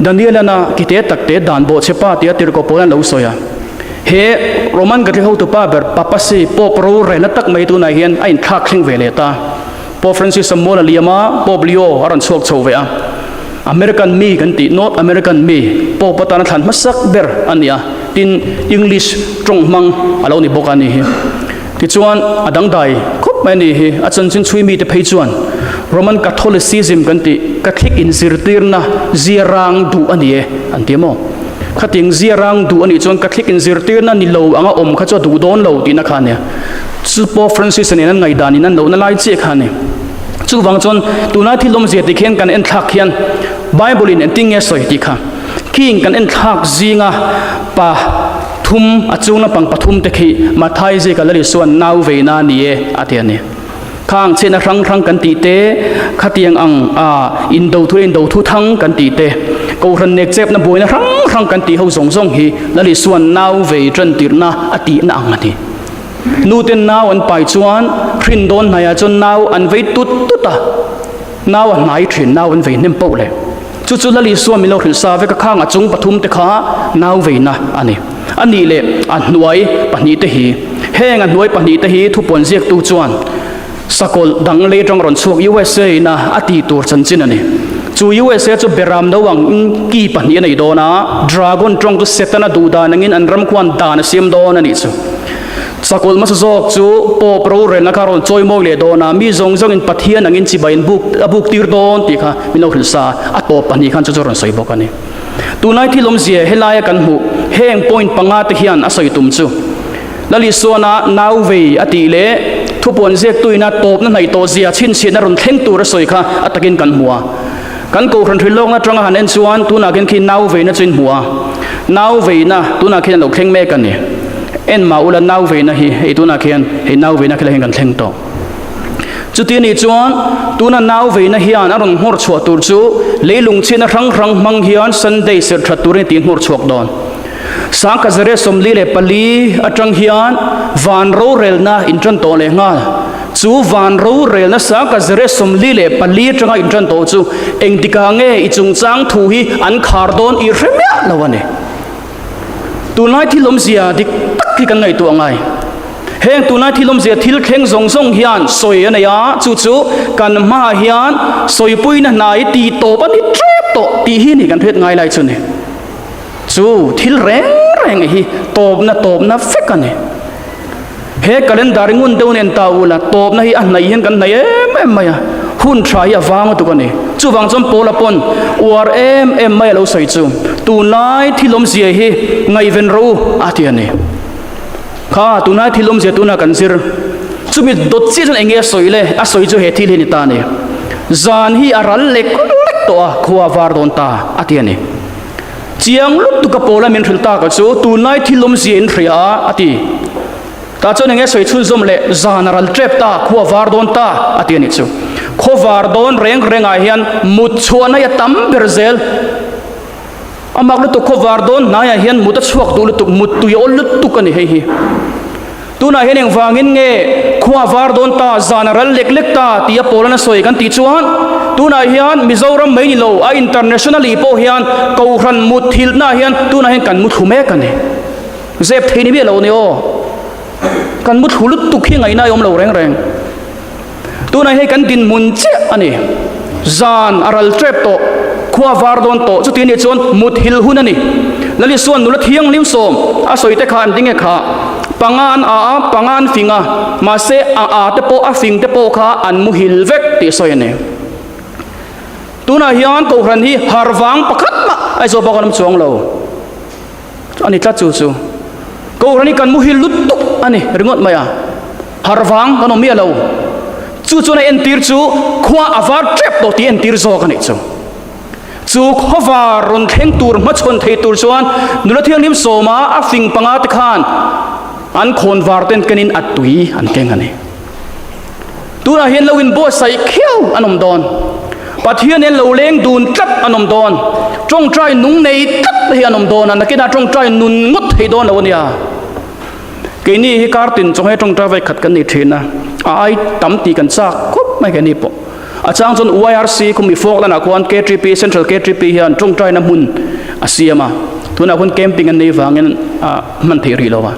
ดันเดียลนะกิเตตักเตด่านโบเชป้าที่ติรกโปลันเลวสอยเฮโรมันกันที่เขาตัวป้าแบบป้าปัสซีป๊อบรู้เรนตักไม่ตัวนั้นเห็นไอ้ทักชิงเวเลตาป๊อบฟรานซิสสมโมลเลียมาป๊อบลีโออารันสวกโชเวออเมริกันมีกันตินอตอเมริกันมีป๊อบปตานทันมาสักเบอร์อันเนี้ยตินอังกฤษตรงมังอะไรนี่บอกกันนี่ที่ชวนอดังใดคบไม่นี่อาจารย์จินช่วยมีแต่เพจชวนโรมันคาทอลิซิซึมกันติกัทลิกอินซิร์ตีร์นะเจียรังดูอันนี้อันเดียมขัดยังเจียรังดูอันนี้จนกัทลิกอินซิร์ตีร์นะนี่เราอ่างอมขัดจะดูโดนเราตีนักขันเนี่ยซูเปอร์ฟรานซิสเนี่ยนั่นไงดานี่นั่นเรานั่นไล่เจ๊ขันเนี่ยจู่วังจนตัวนั้นที่ลมเสียติเขียนกันเอ็นทักเขียนไบเบิลินเอ็นติ้งเงสอยติค่ะคิงกันเอ็นทักจีงะปะทุ่มอาจูนปังปฐุมตะขีมาไทยเจกันเลยส่วนนาวเวนานี่อาเทียนเนี่ยข้างเช่นครั้งกันตีเตขัดยังอินโดทุทั้งกันตีเตกูรันเนกเจ็บนะบุยนะครั้งกันตีเขาส่งฮีแล้วเลยส่วนนาวเวจันติร์นะอตินะอังนี่นูเต็นนาวอันไปจวนครินโดนนายจนนาวอันเวตุตานาวอันไหนครินนาวอันเวนิมโปเลยจู่ๆแล้วเลยส่วนมิโลครินซาเวกข้างอาจุงปฐุมตะขานาวเวนะอันนี้เลยอันหน่วยปนิตหีแห้งอันหน่วยปนิตหีทุบปนเสียกตูจวนสกลดังเลยจังรอนสวก USA นะอดีตัวจันจินนี่จู USA จูเบรามดวังกีปนิในโดนะดราก้อนตรงตุเซตนะดูดานังอินอันรำควันดานเสียมโดนนี่จูสกลมาสกจูปอปรูเรนนะคารอนจอยโมเลโดนะมีจงอินปัทยานังอินจิบายนบุกตีร์โดนตีค่ะมิโนฮิลซาอัตโตปนิคันจูจรอนสวยบอกกันนี่ตัวนายที่ลมเสียเฮลายกันหูแห้งปอยน์ปังอาตเฮียนอาศัยตุมจูแล้วลิส่วนนาวเวอติเลทุบปนเสียตุยนาโตบนั่นไหนโตเสียชินเสียนรุนเท่งตัวระสวยค่ะอัตกินกันหัวกันกูคันทริโลกนะตรังหันเอ็นส่วนตัวนักเห็นขี้นาวเวนะจินหัวนาวเวนะตัวนักเห็นเราเข่งแม่กันนี่เอ็นมาอุลนาวเวนะให้ตัวนักเห็นให้นาวเวนะเขาเห็นกันเท่งโตจุดที่นี่จวนตัวนั้นนาวเวนะเฮียนอรุณหัวชัวตัวจูเลยลุงชินรังมังเฮียนซันเดย์เสือถัดตัวนี้ตีหัวชัวดอนสังกัดเรื่องสมลีเลปลีอัจฉริยะวันรู้เรื่องน่ะอินทรันโตเลยง่ายจูวันรู้เรื่องน่ะสังกัดเรื่องสมลีเลปลีจังอินทรันโตจูเองติกางเงอิจงจังทูฮีอันขาร์ดอนอิเรเมียละวันนี้ตัวนั้นที่ลมเสียดิตักที่กันไงตัวไงเฮงตัวนั้นที่ลมเสียทิลเข่งส่งเฮียนสวยนะยาจู่กันมาเฮียนสวยปุ้ยน่ะนายตีโตปนิเทปโตตีฮีนี่กันเพชรไงไรชุนนี่จูทิลแรงฮีโตบนะเฟกันนี่เฮกันเล่นดาริงุนเดินเอ็นตาอูละโตบนะฮีอันไหนเห็นกันไหนไม่หุ่นทรายฟังตัวกันนี่จูวังจอมโปละปนอวร์ไม่เราใส่จูตัวนายที่ลมเสียฮีไงเวนรู้อาเทียนี่ข้าตัวนายที่ลมเสียตัวนักกันซิร์จูมีดดซีจนเองสวยเลยสวยจูเฮที่เล่นตานี่จานฮีอารัลเล็กตัวขวาวาร์ดอนตาอาเทียนี่เจียงลุตุกโปละมินทิลตาก็จูตัวนายที่ลมเสียนเรียอาทิตาจนเองสวยชุนซมเล่จานอารัลเทปตาขวาวาร์ดอนตาอาเทียนี่จูขวาวาร์ดอนเร่งอาเฮียนมุดชวนายตั้มเบรเซลอามักลุตุขวาวาร์ดอนนายเฮียนมุดชวกดูลุตุมุดตุยอลุตุกันนี่เฮตัวนายเฮียนฟังเงินเงขวาวาร์ดอนตาจานอารัลเล็กตาที่โปละน่ะสวยกันติจวนตัวนายเฮียนมิโซรัมไม่นิโลอินเตอร์เนชั่นแนลอีโปเฮียนกูรันมุดทิลน่าเฮียนตัวนายเฮียนกันมุดหูแม่กันนี่เจ็บทีนี้เบี้ยเราเนี่ยกันมุดหูลุตุขี้ไงน่ายอมเราแรงตัวนายเฮียนกันดินมุนเจ้อันนี้จานอารัลเทปโตขวาวาร์ดอนโตจุดที่นี่จวนมุดฮิลหุนนี่แล้วลิส่วนนุลเทียงลิมโซมอาศัยแต่ขาอันดิ้งเอขา pangan finga ma se te po a fing te po kha an mu hil vek ti soi ne tuna hian Kohhran hi harwang pakhat ma ai zo bakam chuang lo ani tla chu Kohhran hi kan mu hil lut tuk ani ringot maya harwang kan mi lo chu na entir chu khwa avar trap to ti entir zo kan chu khowa ron theng tur ma chon thei tur chuan nula thiang nim soma a fing panga te khan an khon war ten kanin atui an keng ani tuna hian lowin bo sai khiau anom don pathian en lo leng dun tlat anom don trong trai nung nei tat hi anom don an kina trong trai nun ngut thei don lo nia ke ni hi kartin chong he trong trai vai khat kan ni thina ai tam ti kan chak khup mai ke ni po achang chon YRC khumi fok lana kwan K3P Central K3P hian trong trai na mun asiama tuna kun camping an nei wangin man thei ri lo wa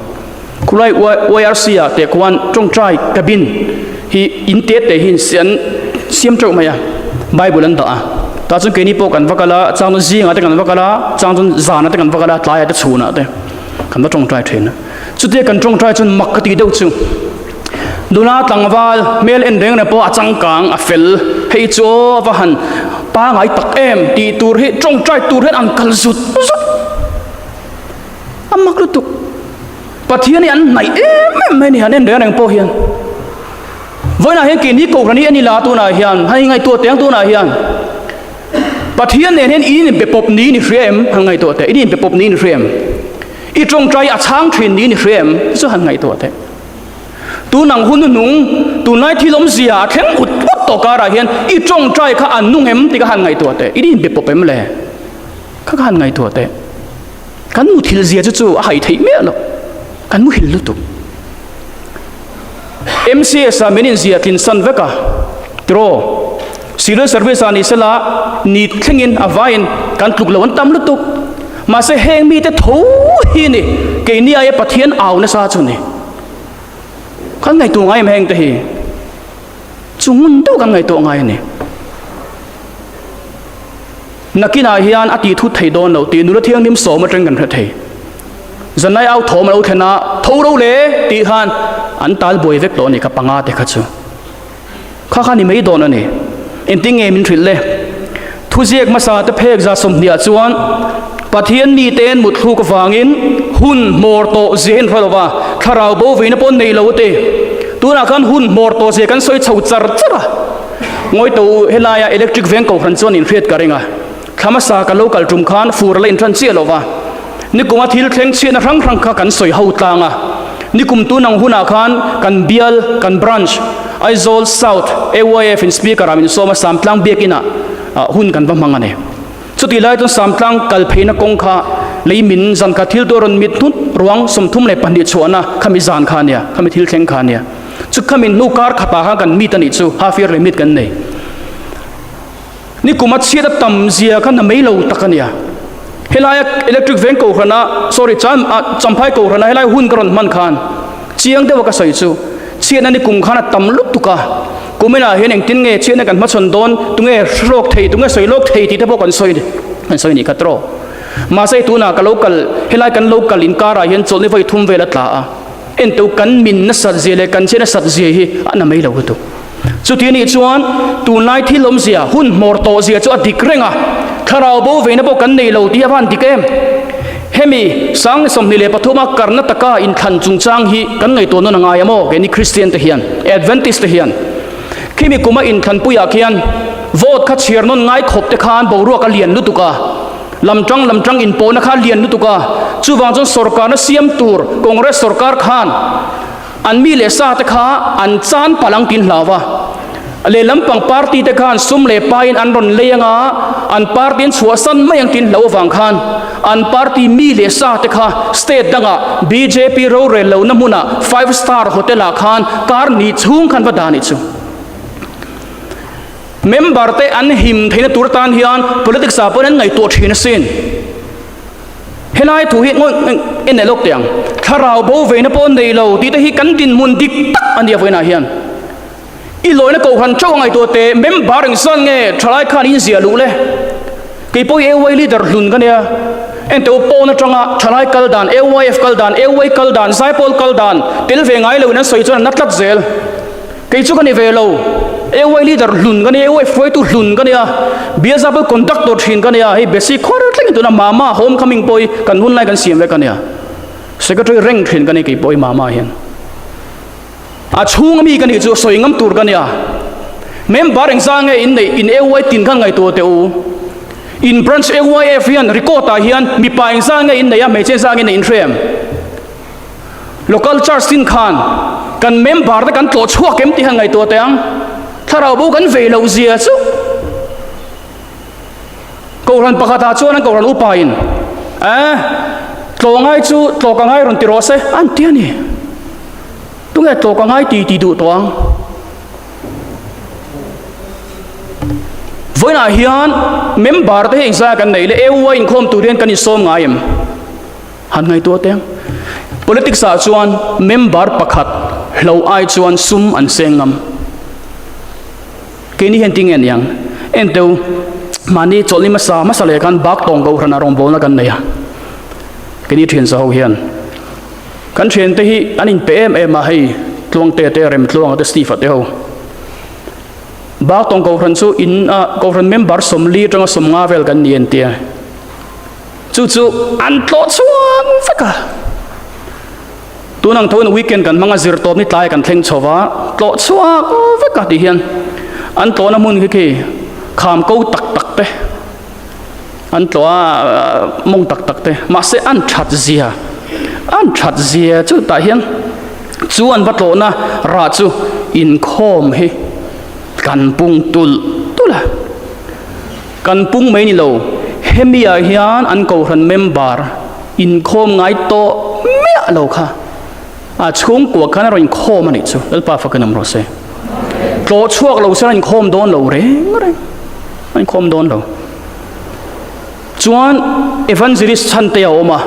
kulai YRC a te kwan trong trai cabin hi inte te hin siam chau maya Bible an da ta chun ke ni po kan vakala chang chun zinga te kan vakala chang chun zana te kan vakala tlai te chuna te kan va trong trai thena chu te kan trong trai chun makati deuh chu duna tlangwal mel en reng na po achang kang a fel hei cho wa han pa ngai tak em ti tur hi trong trai tur het an kal zut amak lu tu pathian ni an nai em ni han en reng po hian với là hiện kỳ ní Kohhran ni la tu na hian hay ngay tu tiếng tu na hian pathian nên in be pop ni frame hang ngay tu te in be pop ni frame i trong trai a chang thin ni frame so hang ngay tu te tu nang hun nung tu nai thilom zia theng ut to ka ra hian i trong trai kha an nung em ti ka hang ngay tu te in be pop em le kha hang ngay tu te kan mu thil zia chu a hai thei me lo kan mu hil lu tu MCS a menin zia tin san veka tro civil service ani sela ni thlengin avain kan tluk lawan tam lutuk ma se heng mi te tho hi ni ke ni ai pathian aw na sa chu ni kan ngai tu ngai em heng te hi chungun tu kan ngai tu ngai ni nakina hian ati thu thei don lo ti nula thiang nim so ma teng kan thei zanai au thom lo thena thoro le ti han an tal boi vek lo ni ka panga te khachu kha ni mei don ani enting em in thil le thuziek ma sa te phek za som nia chuan pathian ni ten mut thu ka wangin hun mor to zen phalowa tharau bo veina pon nei lo te tuna kan hun mor to je kan soi chau char chara ngoi to helaya electric van Kohhran chuan in hret karinga khamasa ka local tum khan fur le in than che lova ni kuma thil thleng china rang rang kha kan soi ho tlanga nikum tu nang huna khan kan bial kan branch Aizol South AYF in speaker amin soma samtlang biakina hun kan va mangane chuti lai ton samtlang kalpheina kongkha leimin zan ka thil doron mit thut ruang somthum le pandi chuana khami zan khania khami thil thleng khania chu khamin nu kar khapa ha kan mi tani chu half year limit kan nei nikuma chida tam zia kan mei lo takania helaya electric van Kohhrana sorry Champhai Kohhrana helai hun karon man khan chiang dewa ka soi chu chian ani kum khana tam lup tuka kumena heneng tin nge chian kan ma chon don tunge hlawk thei tunge soi lok thei ti te bo kan soi ni khatro ma sai tu na ka local helai kan local in kara hian chol ni voi thum vela tla a en to kan min na sat zele kan chena sat ze hi ana mei lo tu chu ti ni chuan tu nai thilom zia hun mor to zia chu adik renga tharau bo veina bo kan nei lo ti awan dikem hemi sang som ni le pathuma karnataka in than chungchang hi kan ngai to no na ngai amo ke ni Christian te hian Adventist te hian kimi kuma in than puya khian vote kha chhiar non ngai khop te khan bo ro ka lian lu tuka lamtang in po na kha lian lu tuka chuwang jon sarkar na siam tur congress sarkar khan an mi le sa te kha an chan palang tin hlawa le lampang party te khan sum le pain an ron leanga an party chuasan mayang tin lo wang khan an party mi le sa te kha state danga BJP ro re lo namuna 5-star hotel a khan kar ni chung khan badani chu member te an him theina turtan hian politics a pon ngai to thina sin helai thu hi ngoi en elok tiang tharau bo veina pon nei lo ti te hi kan tin mun dik tak an dia veina hian i loina Kohhran chau ngai to te member ing son nge thalai khan in zia lu le ke poi e wai leader hlun kan ya en te upo na tanga thalai kaldan AYF kaldan AY kaldan Zaipol kaldan tel ve ngai lo na soi chuan natlat zel ke chu kan ve lo AY leader hlun kan AY foi tu hlun kan ya biazabel conductor thin kan ya hi basic khor tling tu na mama homecoming poi kan hun lai kan siam ve kan ya secretary rank thin kan ke poi mama hian a chung mi kan hi chu soi ngam tur kan ya member engzang in AY tin kan ngai to te u in branch AYF hian record a hian mi pa engzang in nei a me chen sang in intrem local church tin khan kan member da kan to chhuak em ti hang ngai to te ang tharau bu kan ve lo zia chu Kohhran pakata chuan Kohhran upain tlongai chu tlokangai ron ti ro se an ti ani tunge tlokangai ti du toang voina hian member te engza kan nei le AY in khom tu rian kan i som ngaim han ngai to teng politics a chuan member pakhat hlo ai chuan sum an sengam kini hen ting en yang en teu mani cholni masale kan bak tong Kohhran arong bol na kan nei kini thian sa ho hian kan thian te hi anin pm ma hei tluang te rem tluang te Steve te ho bak tong Kohhran chu in Kohhran member somli tanga somnga vel kan nien tia chu an tlo chuang faka tunang thon weekend kan manga zir top ni tlai kan thleng chowa tlo chuang faka ti hian an tlo na mun ki kham ko tak te an tlo mong tak te ma se an that zia chu ta hian chu an batlo na ra chu in khom hi kan pung tula kan pung mai ni lo hemia hian an Kohhran member in khom ngai to me lo kha a chung ko kan ro in khom ani chu alpa fa kanam ro se tlo chuak lo sa in khom don lo re an khom don lo chuan evangelist chante ya oma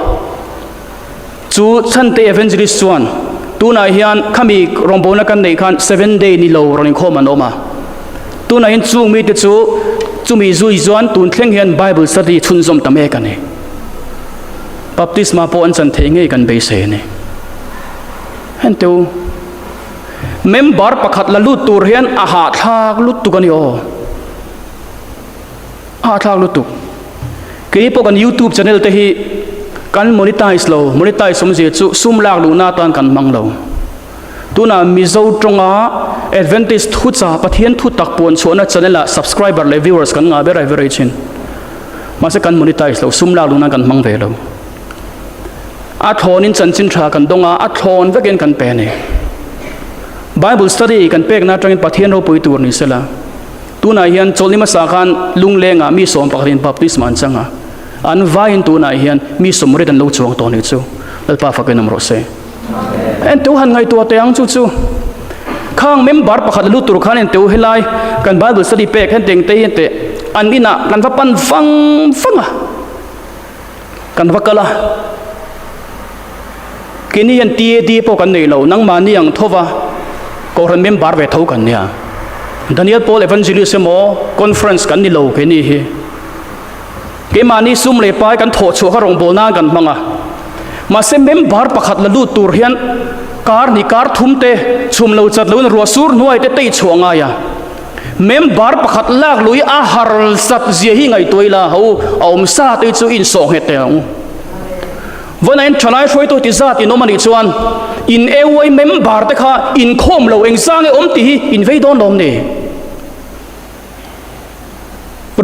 chu chante evangelist chuan tuna hian khami rombona kan nei khan 7 day ni lo ron khom an oma tuna hin chung mi te chu mi zui zuan tun thleng hian Bible study chun zom tam e kan ni baptisma po an chan thei nge kan be se ni hen teu member pakhat la lut tur hian a ha thak lut tu kan yo a thak lut tu ke po kan YouTube channel te hi kan monetize som je chu sum lak lu na tan kan mang lo tuna mizo tronga Adventist thu cha pathian thu tak pon chona channel la subscriber le viewers kan nga berai verai chin ma se kan monetize lo sum lak lu na kan mang ve lo a thonin chanchin tha kan donga a thon veken kan pe ne Bible study kan pek na tangin pathian ro pui tur ni sela tuna hian cholima sa khan lunglenga mi som pakhin baptism an changa an vain tuna hian mi somre dan lo chuang to ni chu alpa fa kenam ro se en tu han ngai to teang chu khang member pakhat lu tur khan en teu helai kan Bible study pek hen teng te an ina kan va pan fanga kan va kala kini yan ti po kan nei lo nang mani ang thova Kohhran member ve tho kan nia Daniel Paul evangelism conference kan ni lo ke ni hi ke mani sum le pai kan tho chu ka rong bol na kan manga ma se member pakhat la lu tur hian kar thum te chum lo chat lo ro sur nuai te tei chuanga ya member pakhat lak lui a har sat zia hi ngai toila ho om sa te chu in so he te vona in thanai shoi to ti zat in omani chuan in AY member te kha in khom lo eng sang e om ti hi in vei don lom ne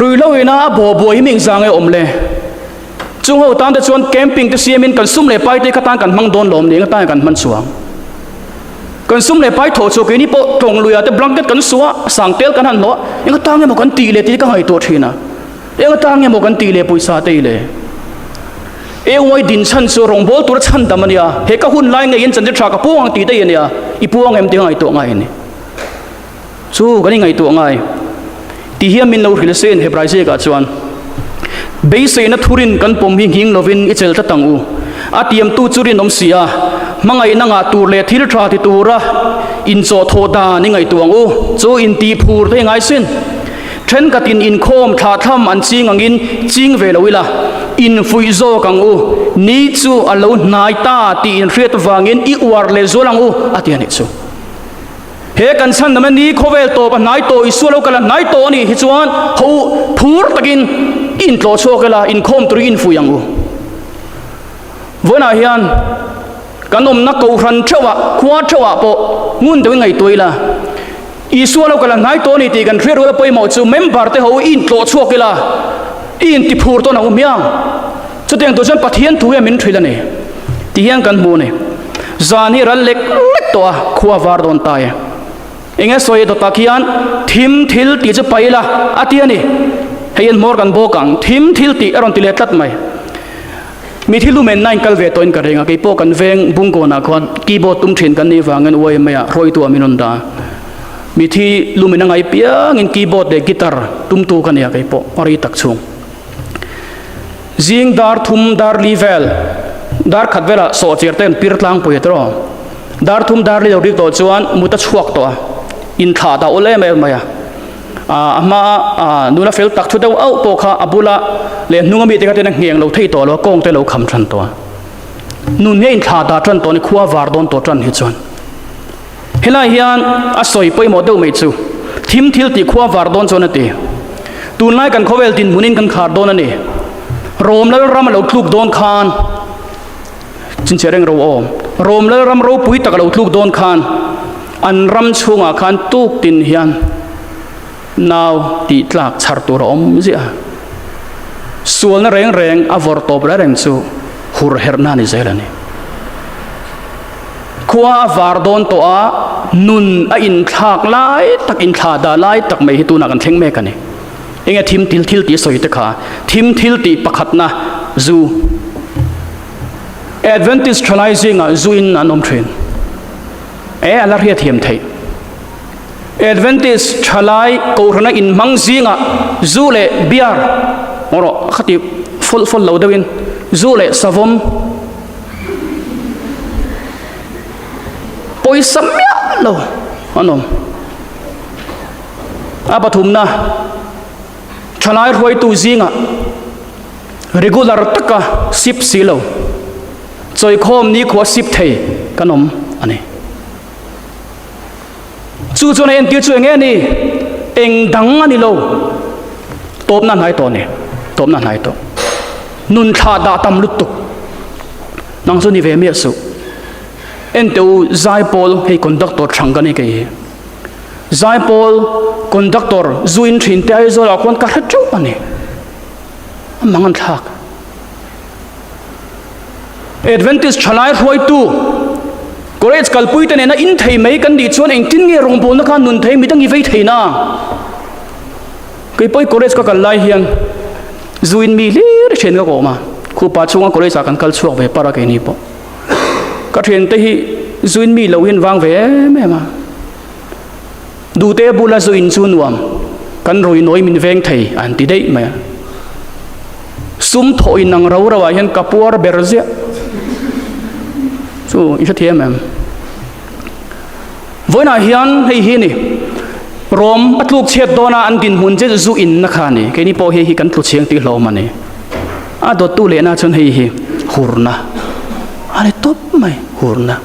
rui lo ina bo hi ming sang e om le chung ho tan te chuan camping te siamin kan sum le pai te khatan kan mang don lom ne nga ta kan man chuang kan sum le pai tho chu ke ni po tong luya te blanket kan suwa sang tel kan han no nga ta nge mo kan ti le ti ka hai to thina nga ta nge mo kan ti le puisa te le AY din chan so rong bol tur chan damania he ka hun lai nge yin chan de thra ka puang ti te yen ya I puang em te ngai to ngai ni chu gani ngai to ngai ti hiam min lo hril sen hebrai se ka chuan be se na thurin kan pom hing lovin ichel ta tangu atiam tu churin om sia mangai na nga tur le thil thra ti tura in cho tho da ni ngai tuang u chu in ti phur te ngai sin then katin in khom thawhlawm an ching angin ching ve loila in fui zo kang u ni chu alo nai ta ti in riat wangin I war le zo lang u atiani chu he kan san na ni khovel to pa nai to isu lo kala nai to ni hi chuan ho phur takin in tlo cho kala in khom tru in fui ang u vona hian kanom na Kohhran chawa khwa chawa po ngun de ngai toila isu lo kala ngai to ni ti kan riat ro poi mo chu member te ho in tlo cho kala in ti phur to na u miang chu teng to jan pathian thu min thila ne ti hian kan mu ne zani ral lek lek to a khuwa war don ta e enge soi to takian thim thil ti che paila atiani hein morgan bokang thim thil ti aron ti le tat mai mi thilu men nine kal ve toin ka renga ke po kan veng bungko na khon keyboard tum thin kan ni wangan oi maya roi tu aminon da mi thi lumina ngai pia ngin keyboard de guitar tum tu kan ya ke po ori tak chung jing dar thum dar level dar khatvela so cherten pirtlang poetro dar thum dar le dik to chuan muta chuak to in tha da ole me maya ama nuna fel tak thu deu au to kha abula le nungami te ka te na ngeng lo thei to lo kong te lo kham than to nun ne in tha da tran to ni khuwa war don to tran hi chuan helai hian a soi poi mo deu me chu thim thil ti khuwa war don chon ati tunlai kan khovel tin munin kan khar don ani rom la ram lo thluk don khan chin chereng ro om rom la ram ro pui tak lo thluk don khan an ram chunga khan tuk tin hian now ti thlak char tur om zia sual na reng reng avor top la reng chu hur herna ni zelani khwa var don to a nun a in thlak lai tak in thla da lai tak mai hitu na kan thleng me kani enge thim til thil ti soi te kha thim thil ti pakhat na zu advantage thralizing a zu in anom train ala ria thiam thei advantage thalai Kohhran in mangzinga zu le biar oro khati full lo dewin zu le savom poi samya lo anom abathum na thalai roi tu zinga regular taka sip silo choi khom ni khwa sip thei kanom ani chu chu nen ti chu nge ni eng dang ani lo top na nai to ne top na nai to nun tha da tam lut tu nang chu ni ve mi su en teu zai pol hei conductor thanga ni ke zai pol conductor zuin thin te ai zo la kon ka chu ani mangan thak advantage chalai hoi tu college kalpui te na in thei mai kan di chuan eng tin nge rong bol na khan nun thei mi tang i vei thei na kai poi college ka kal lai hian zuin mi lir chen ga ko ma khu pa chunga college kan kal chuak ve para ke ni po ka then te hi zuin mi lo hin wang ve me ma du te bula zuin chu nuam kan roi noi min veng thei an ti dei ma sum thoi nang ro rawa hian kapuar berzia chu i thiam em voina hian hei hi ni rom atluk chet dona an din mun je zu in na khani ke ni po hi kan thu cheng ti hlawm ani a do tu le na chon hei hi hurna ale top mai hurna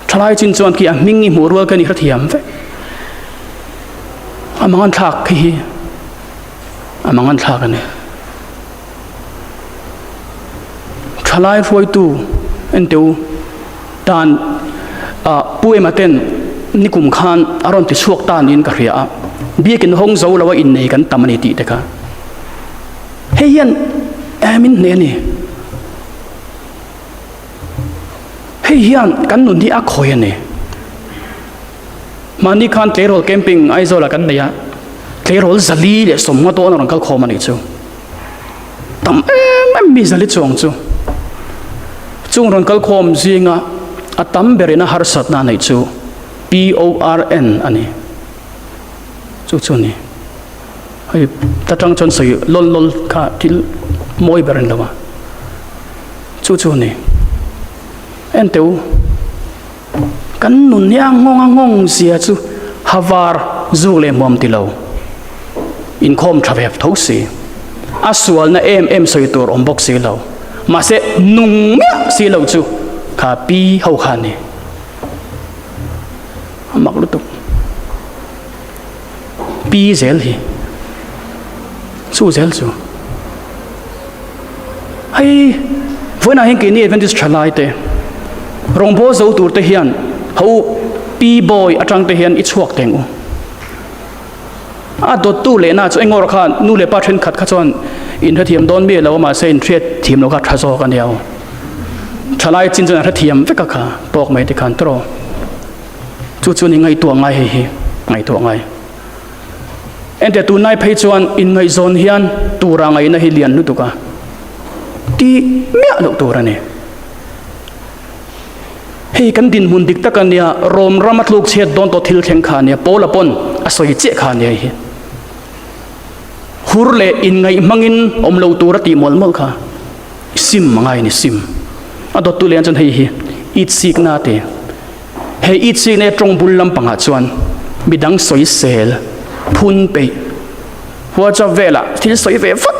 thlai chin chuan ki a mingi murwa ka ni kha thiam ve amangan thak hi amangan thak ani thalai roi tu en teu tan puematen nikum khan aron ti suak tan in ka ria biakin hong zo lawa in nei kan tamani ti te ka heian amin ne ni heian kan nun di a khoi ani mani khan terol camping ai zo la kan nei a terol zali le somma to na kal khomani chu tam mi zali chong chu chung ron kal khom zinga atam berina harsat na nei chu PORN ani chu chu ni ai tatang chon sei lol kha til moi berin lawa chu chu ni en teu kan nun ya ngong sia chu havar zule mom tilo in khom thavep thosi asual na em soitur ombok silo ma se nung mya silo chu kha pi ho khani mak lutuk pi zel hi su zel chu hay với na hình cái này Adventist chalai te rong bo zo tur te hian ho pi boy atang te hian ichuak teng u a dot tu le na chu engor khan nu le pa then khat kha chon in tha thiam don be lo ma se in threat thiam lo kha thazo kan yaw chalai chin chen tha thiam ve ka kha tok mai te khan tro chu chu ni ngai tu ngai hi ngai tu ngai en te tu nai phei chuan in ngai zon hian tu ra ngai na hi lian nu tu ka ti mẹ lộc tu ra nè hey kan din mun dik takan ya rom ramat luk chet don to thil theng kha ne pola pon asoi che kha ne hi hurle in ngai mangin om lo tu ra ti mol mol kha sim mangai ni sim adot tu len chan hei hi it sik na te hey it sik ne trong bul lam panga chuan midang soi sel phun pe hua cha vela thil soi ve fak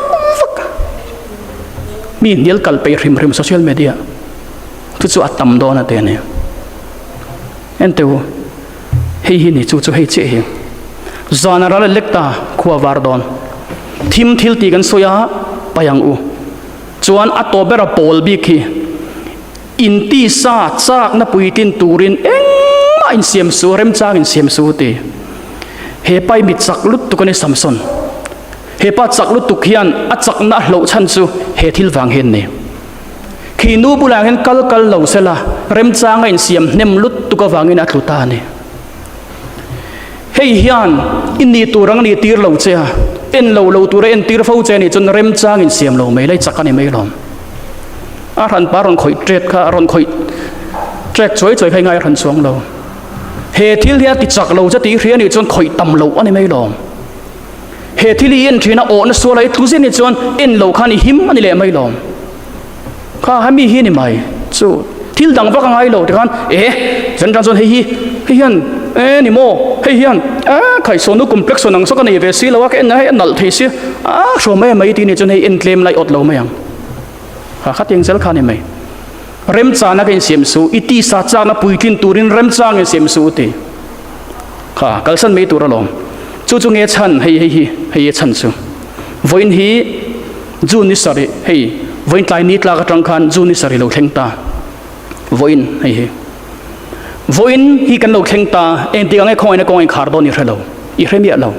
mi nial kal pe rim social media tu chu atam do na te ne ento hei ni chu hei che hi zanara le lekta khuwa war don thim thil ti kan soya payang u chuan atobera pol bi khi in ti sa chak na puitin turin engma in siam su rem chang in siam su te he pai mit chak lut tu kone samson he pa chak lut tu khian a chak na hlo chan chu he thil wang hen ne khi nu bulang hen kal kal lo sela rem chang in siam nem lut tu ka wangin a thluta ne hei hian in ni turang ni tir lo che en lo tu re en tir fo che ni chun rem chang in siam lo mai lai chakani mai lom a ran pa ron khoi tret kha ron khoi trek choi choi khai ngai ran chuang lo he thil hia ti chak lo cha ti hria ni chun khoi tam lo ani mai lom he thili en thina on so lai thu zen ni chon en lo khani him ani le mai lom kha hami hi ni mai chu thil dang vak ngai lo te khan zen ran chon hi hian ni mo hei hian khai sonu complex nang so ka nei ve si lo ka en na nal thei si so mai ti ni chon hei en claim lai ot lo mai ang kha khating zel khani mai rem cha na ken siam su iti sa cha na puitin turin rem chang en siam su te kha kalsan mei tur alom chu chu nge chan hei chan chu voin hi jun ni sari hei voin tlai ni tla ka tang khan jun ni sari lo thleng ta voin hei voin hi kan lo thleng ta en ti nge khoi na koi khar do ni hrelo I hrem ya lo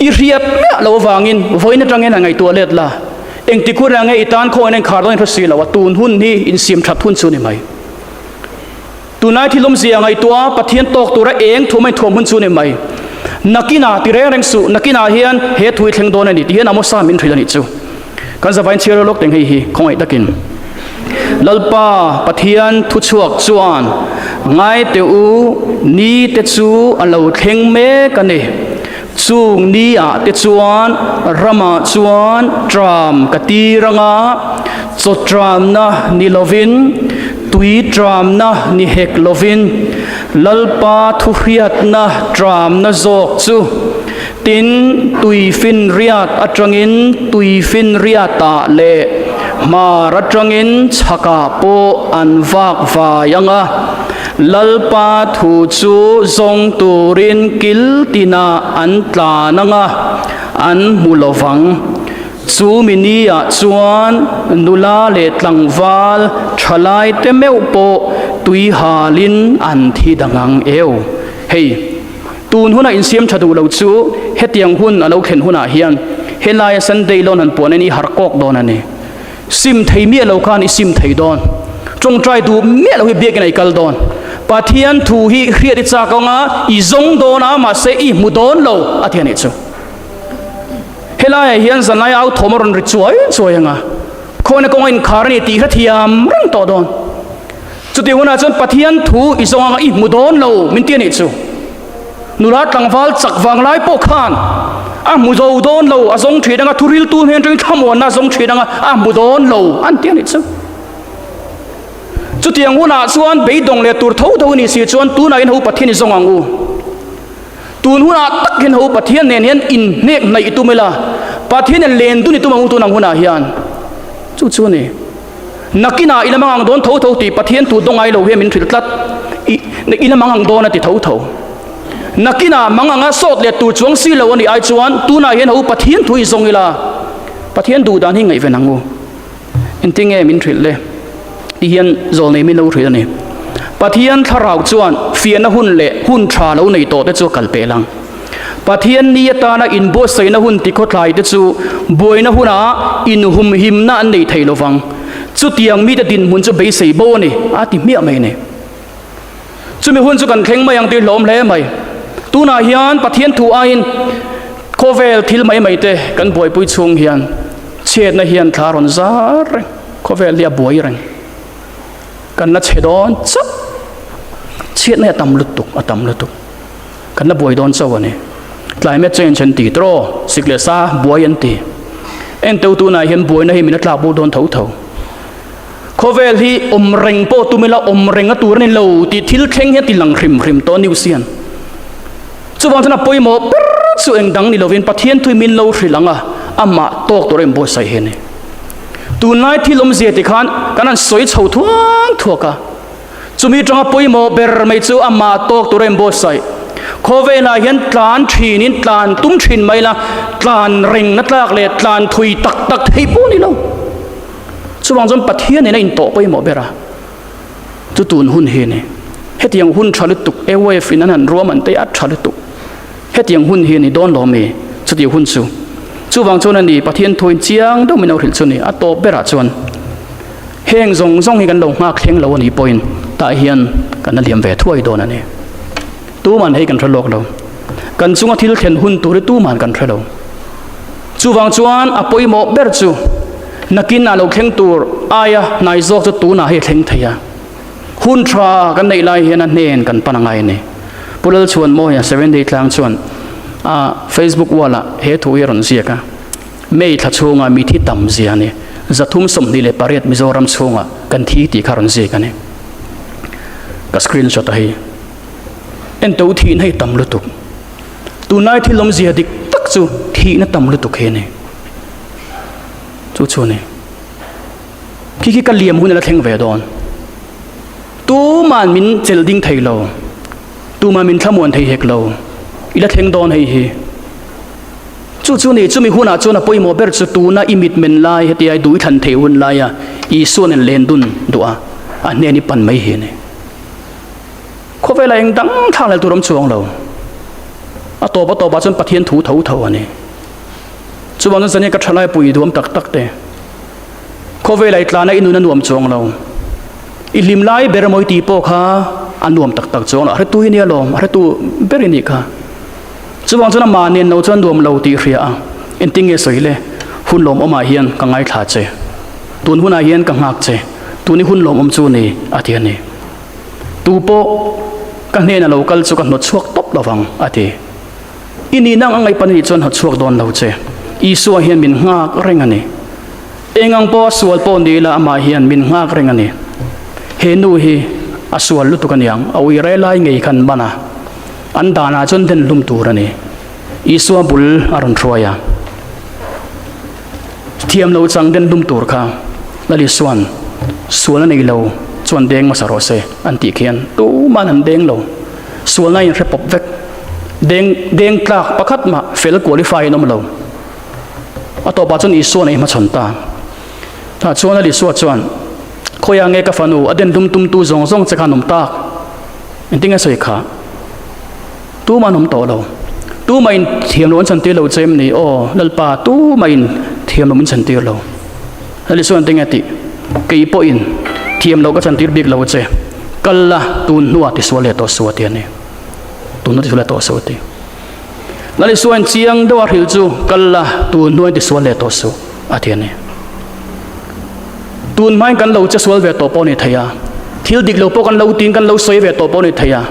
I riat me lo wangin voin atang en ngai tu let la eng ti ku ra nge itan khoi na khar do ni thsi lo tun hun ni in sim that hun chu ni mai tunai thilom zia ngai tua pathian tok tura eng thumai thom hun chu ni mai nakina tire reng su nakina hian he thui thleng don ani ti amo sa min thrilani chu kan za vain chero lok teng hi khongai takin lalpa pathian thu chuak chuan ngai te u ni te chu alo thleng me kani chung ni a te chuan rama chuan tram katiranga chotram na nilovin tui tram na ni hek lovin lalpa thu hriat na tram na zok chu tin tui fin riat atangin tui fin riata le mar atangin chhaka po an vak vayanga lalpa thu chu zong turin kil tina an tla nanga an mulovang chu minia chuan nula le tlangwal thalai te meu po tui halin an thi dangang eo hei tun huna in siam thadu lo chu hetiang hun alo khen huna hian helai sunday lon an pon ani har kok don ani sim thei mi lo khan I sim thei don trong trai du me lo hi bek nei kal don pathian thu hi hriat cha kaunga I zong dona ma se I mudon lo athiani chu helai hian zanai au thomaron ri chuai anga khone kong in kharni ti hrathiam rang to don chuti huna chon pathian thu I zonga I mudon lo min ti ni chu nula tlangwal chakwang lai po khan a muzo don lo a zong thri danga thuril tu hen ring thamon na zong thri danga a mudon lo an ti ni chu chu tiang huna chuan beidong le tur tho ni si chuan tu na in ho pathin zong angu tun huna tak hin ho pathian nen hian in nek nei tu mela pathian len tu ni tu mang tu nang huna hian chu ni nakina ila mangang don tho ti pathian tu dongai lo he min thil tlat ila mangang don ati tho nakina manganga sot le tu chuang si lo ani ai chuan tu na hian ho pathian thui zong ila pathian du dan hi ngai ve nangu intinge min thil le ti hian zol nei min lo thri ani pathian tharau chuan fian na hun le hun tha lo nei to te chu kal pe lang pathian ni ta na in bo sai na hun ti kho thlai te chu boi na huna in hum him na an nei thei lo wang chu tiang mi ta din mun chu be sei bo ni a ti mi mai ne chu mi hun chu kan thleng mai ang ti hlawm hle mai tu na hian pathian thu ain khovel thil mai te kan boi pui chung hian chet na hian tharon zar khovel lia boi reng kan na chedon chap chet na atam lutuk kan na boi don chaw ani climate change chen ti tro sikle sa boi an ti en teu tu na hian boi na hi min tla bo don tho khovel hi reng po tu mela reng a tur ni lo ti thil thleng he ti lang hrim to niu sian chu wang chana poimo chu eng dang ni lovin pathian thui min lo hrilanga ama tok torem bo sai he ne tunai thilom zia ti khan kanan soi chho thuang thuaka chumi tanga poimo ber mai chu ama tok torem bo sai khovela hian tlan thin in tlan tum thin mai la tlan reng na tlak le tlan thui tak thei pu ni lo chu wang jom pathian ne in to poimo bera chu tun hun he ne hetiang hun thalutuk ewe finan roman te at thalutuk hetiang hun hi ni don lo me chuti hun chu wang chon ani pathian thoin chiang do min auril chuni a to bera chon heng zong hi kan lo ngak thleng lo ani point ta hian kan liam ve thuai don ani tu man hei kan thralok lo kan chunga thil thlen hun tur tu man kan thralo chu wang chuan a poimo ber chu nakin na lo thleng tur aya nai zok chu tu na he thleng theia hun thra kan nei lai hian a hnen kan panangai ni pulal chuan mo ya 7 day tlang chuan Facebook wala he thu iron zia ka mei tha chunga mi thi tam zia ni zathum som ni le pariat mizoram chunga kan thi ti kharon zia ka ni ka screenshot hi en to thi nei tam lutuk tu nai thi lom zia dik tak chu thi na tam lutuk he ni chu ni ki ka liam hun la thleng ve don tu man min chel ding thei lo tu ma min thamon thei hek lo ila thleng don hei hi chu ni chu mi huna chu na poimo ber chu tu na imit men lai heti ai dui than thei hun lai ya I suan en len dun dua a ne ni pan mai hi ne khovela eng dang thang le turam chuang lo a to ba chon pathian thu tho ani chu bang zani ka thalai pui duam tak te khovela itlana inuna nuam chuang lo ilim lai ber moi ti po kha anuam tak chuang la tu hi ni lom tu berini kha chuwang chuna ma nen no chan duam lo ti hria a entinge soile hun lom oma hian ka ngai thla che tun huna hian ka ngak che tuni hun lom chu ni athian ni tu po ka hne na local chu ka no chuak top lawang ati ini nang angai pani chon ha chuak don lo che I suwa hian min ngak reng ani engang po sual po ni la ama hian min ngak reng ani he nu hi asual lu tukaniang awi relai ngei khan bana andana chon den lum turani isua bul aron throya thiam lo chang den lum tur kha lali suan sual nei lo chon deng ma saro se anti khian tu man an deng lo sual nai re pop vek deng tlak pakhat ma fel qualify nom lo ato ba chon isua nei ma chon ta chon ali suwa chon khoya nge ka fanu aden dum tum tu zong chakha nom tak entinga soi kha tu manom to lo tu main thiam lon chan ti lo chem ni o lalpa tu main thiam lom chan ti lo ali so entinga ti kei po in thiam lo ka chan ti bik lo che kalla tu nuwa ti swale to swati ani tu nu ti swale to swati lali so en chiang do ril chu kalla tu nuwa ti swale to su atiani tun mai kan lo che swal ve to po ni thaya thil dik lo po kan lo tin kan lo soi ve to po ni thaya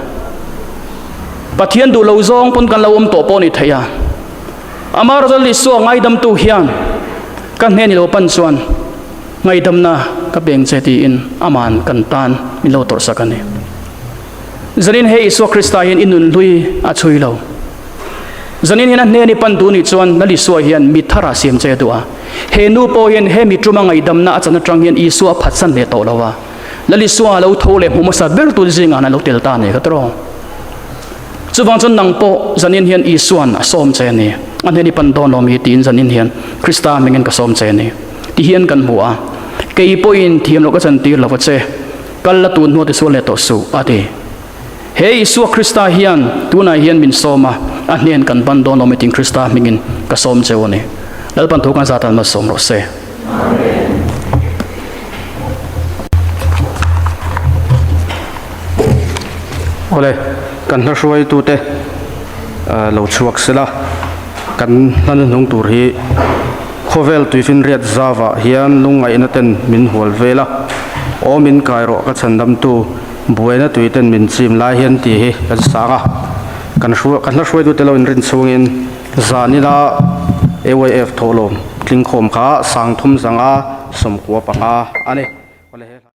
pathian du lo zong pon kan lo to po ni thaya amar jali so ngai dam tu hian kan hne ni lo pan chuan ngai dam na ka beng che ti in aman kan tan mi lo tor sakani zarin he iso christian inun lui a chui lo zanin hian hne ni pan tu ni chuan nali suai hian mi thara siam che tua he nu po hian he mi truma ngai dam na achana tang hian isua phatsan le to lawa lali suwa lo tho le mu sa ber tu zinga na lo tel ta ne khatro chuwang chon nang po zanin hian isuan asom che ni ane ni pan don lo mi tin zanin hian krista mengen ka som che ni ti hian kan hua kei po in thiam lo ka chan ti lo che kal la tu no te so le to su ati he isu krista hian tuna hian min soma ahnen kan ban don lo mi tin krista mengin ka som che woni lalpan thu kan satan ma som ro se ole kan Kaihruaitute lo chuak sela kan nan nong tur hi khovel tuifin riat zawa hian lungai na ten min hol vela o min kairo ka chandam tu buena tuiten min chim lai hian ti hi kan sanga kan Kaihruaitute lo in rin chungin zanila AYF Thawhlawm tlingkhom kha sangthum zanga somkwa panga ani ole he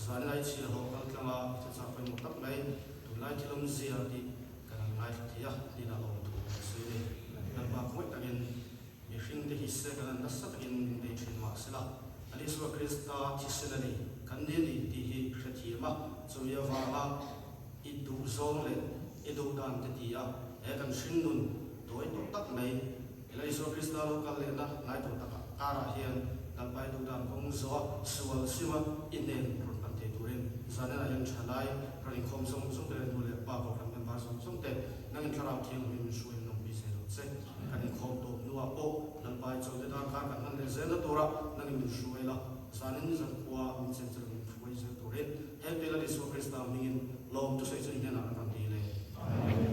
zan lai chi ho kal tlanga cha cha pai mo tak mai tu lai thilom zia ti kan ngai thia ni na om thu se ni kan ba khoi takin mi hring te hi se kan na sa takin de thin ma sela ali su krista chi se ni kan ni ni ti hi khati ma chu ya wa ma i du zong le i du dan te ti a e kan hring nun doi to tak mai ali su krista lo kal le na ngai to tak ara hian dan pai du dan kong zo sual siwa inen run kan te turin zanena yan chalai rin khom song song te du le pa ko kan ba song song te nang tharam thiang min suin nong bi se do se kan khom to nuwa po dan pai chaw te da ka kan le ze na tora nang min suela zanin zan kwa min chen chen min fuai se turin he te la di so krista mingin lom to se chen na kan ti le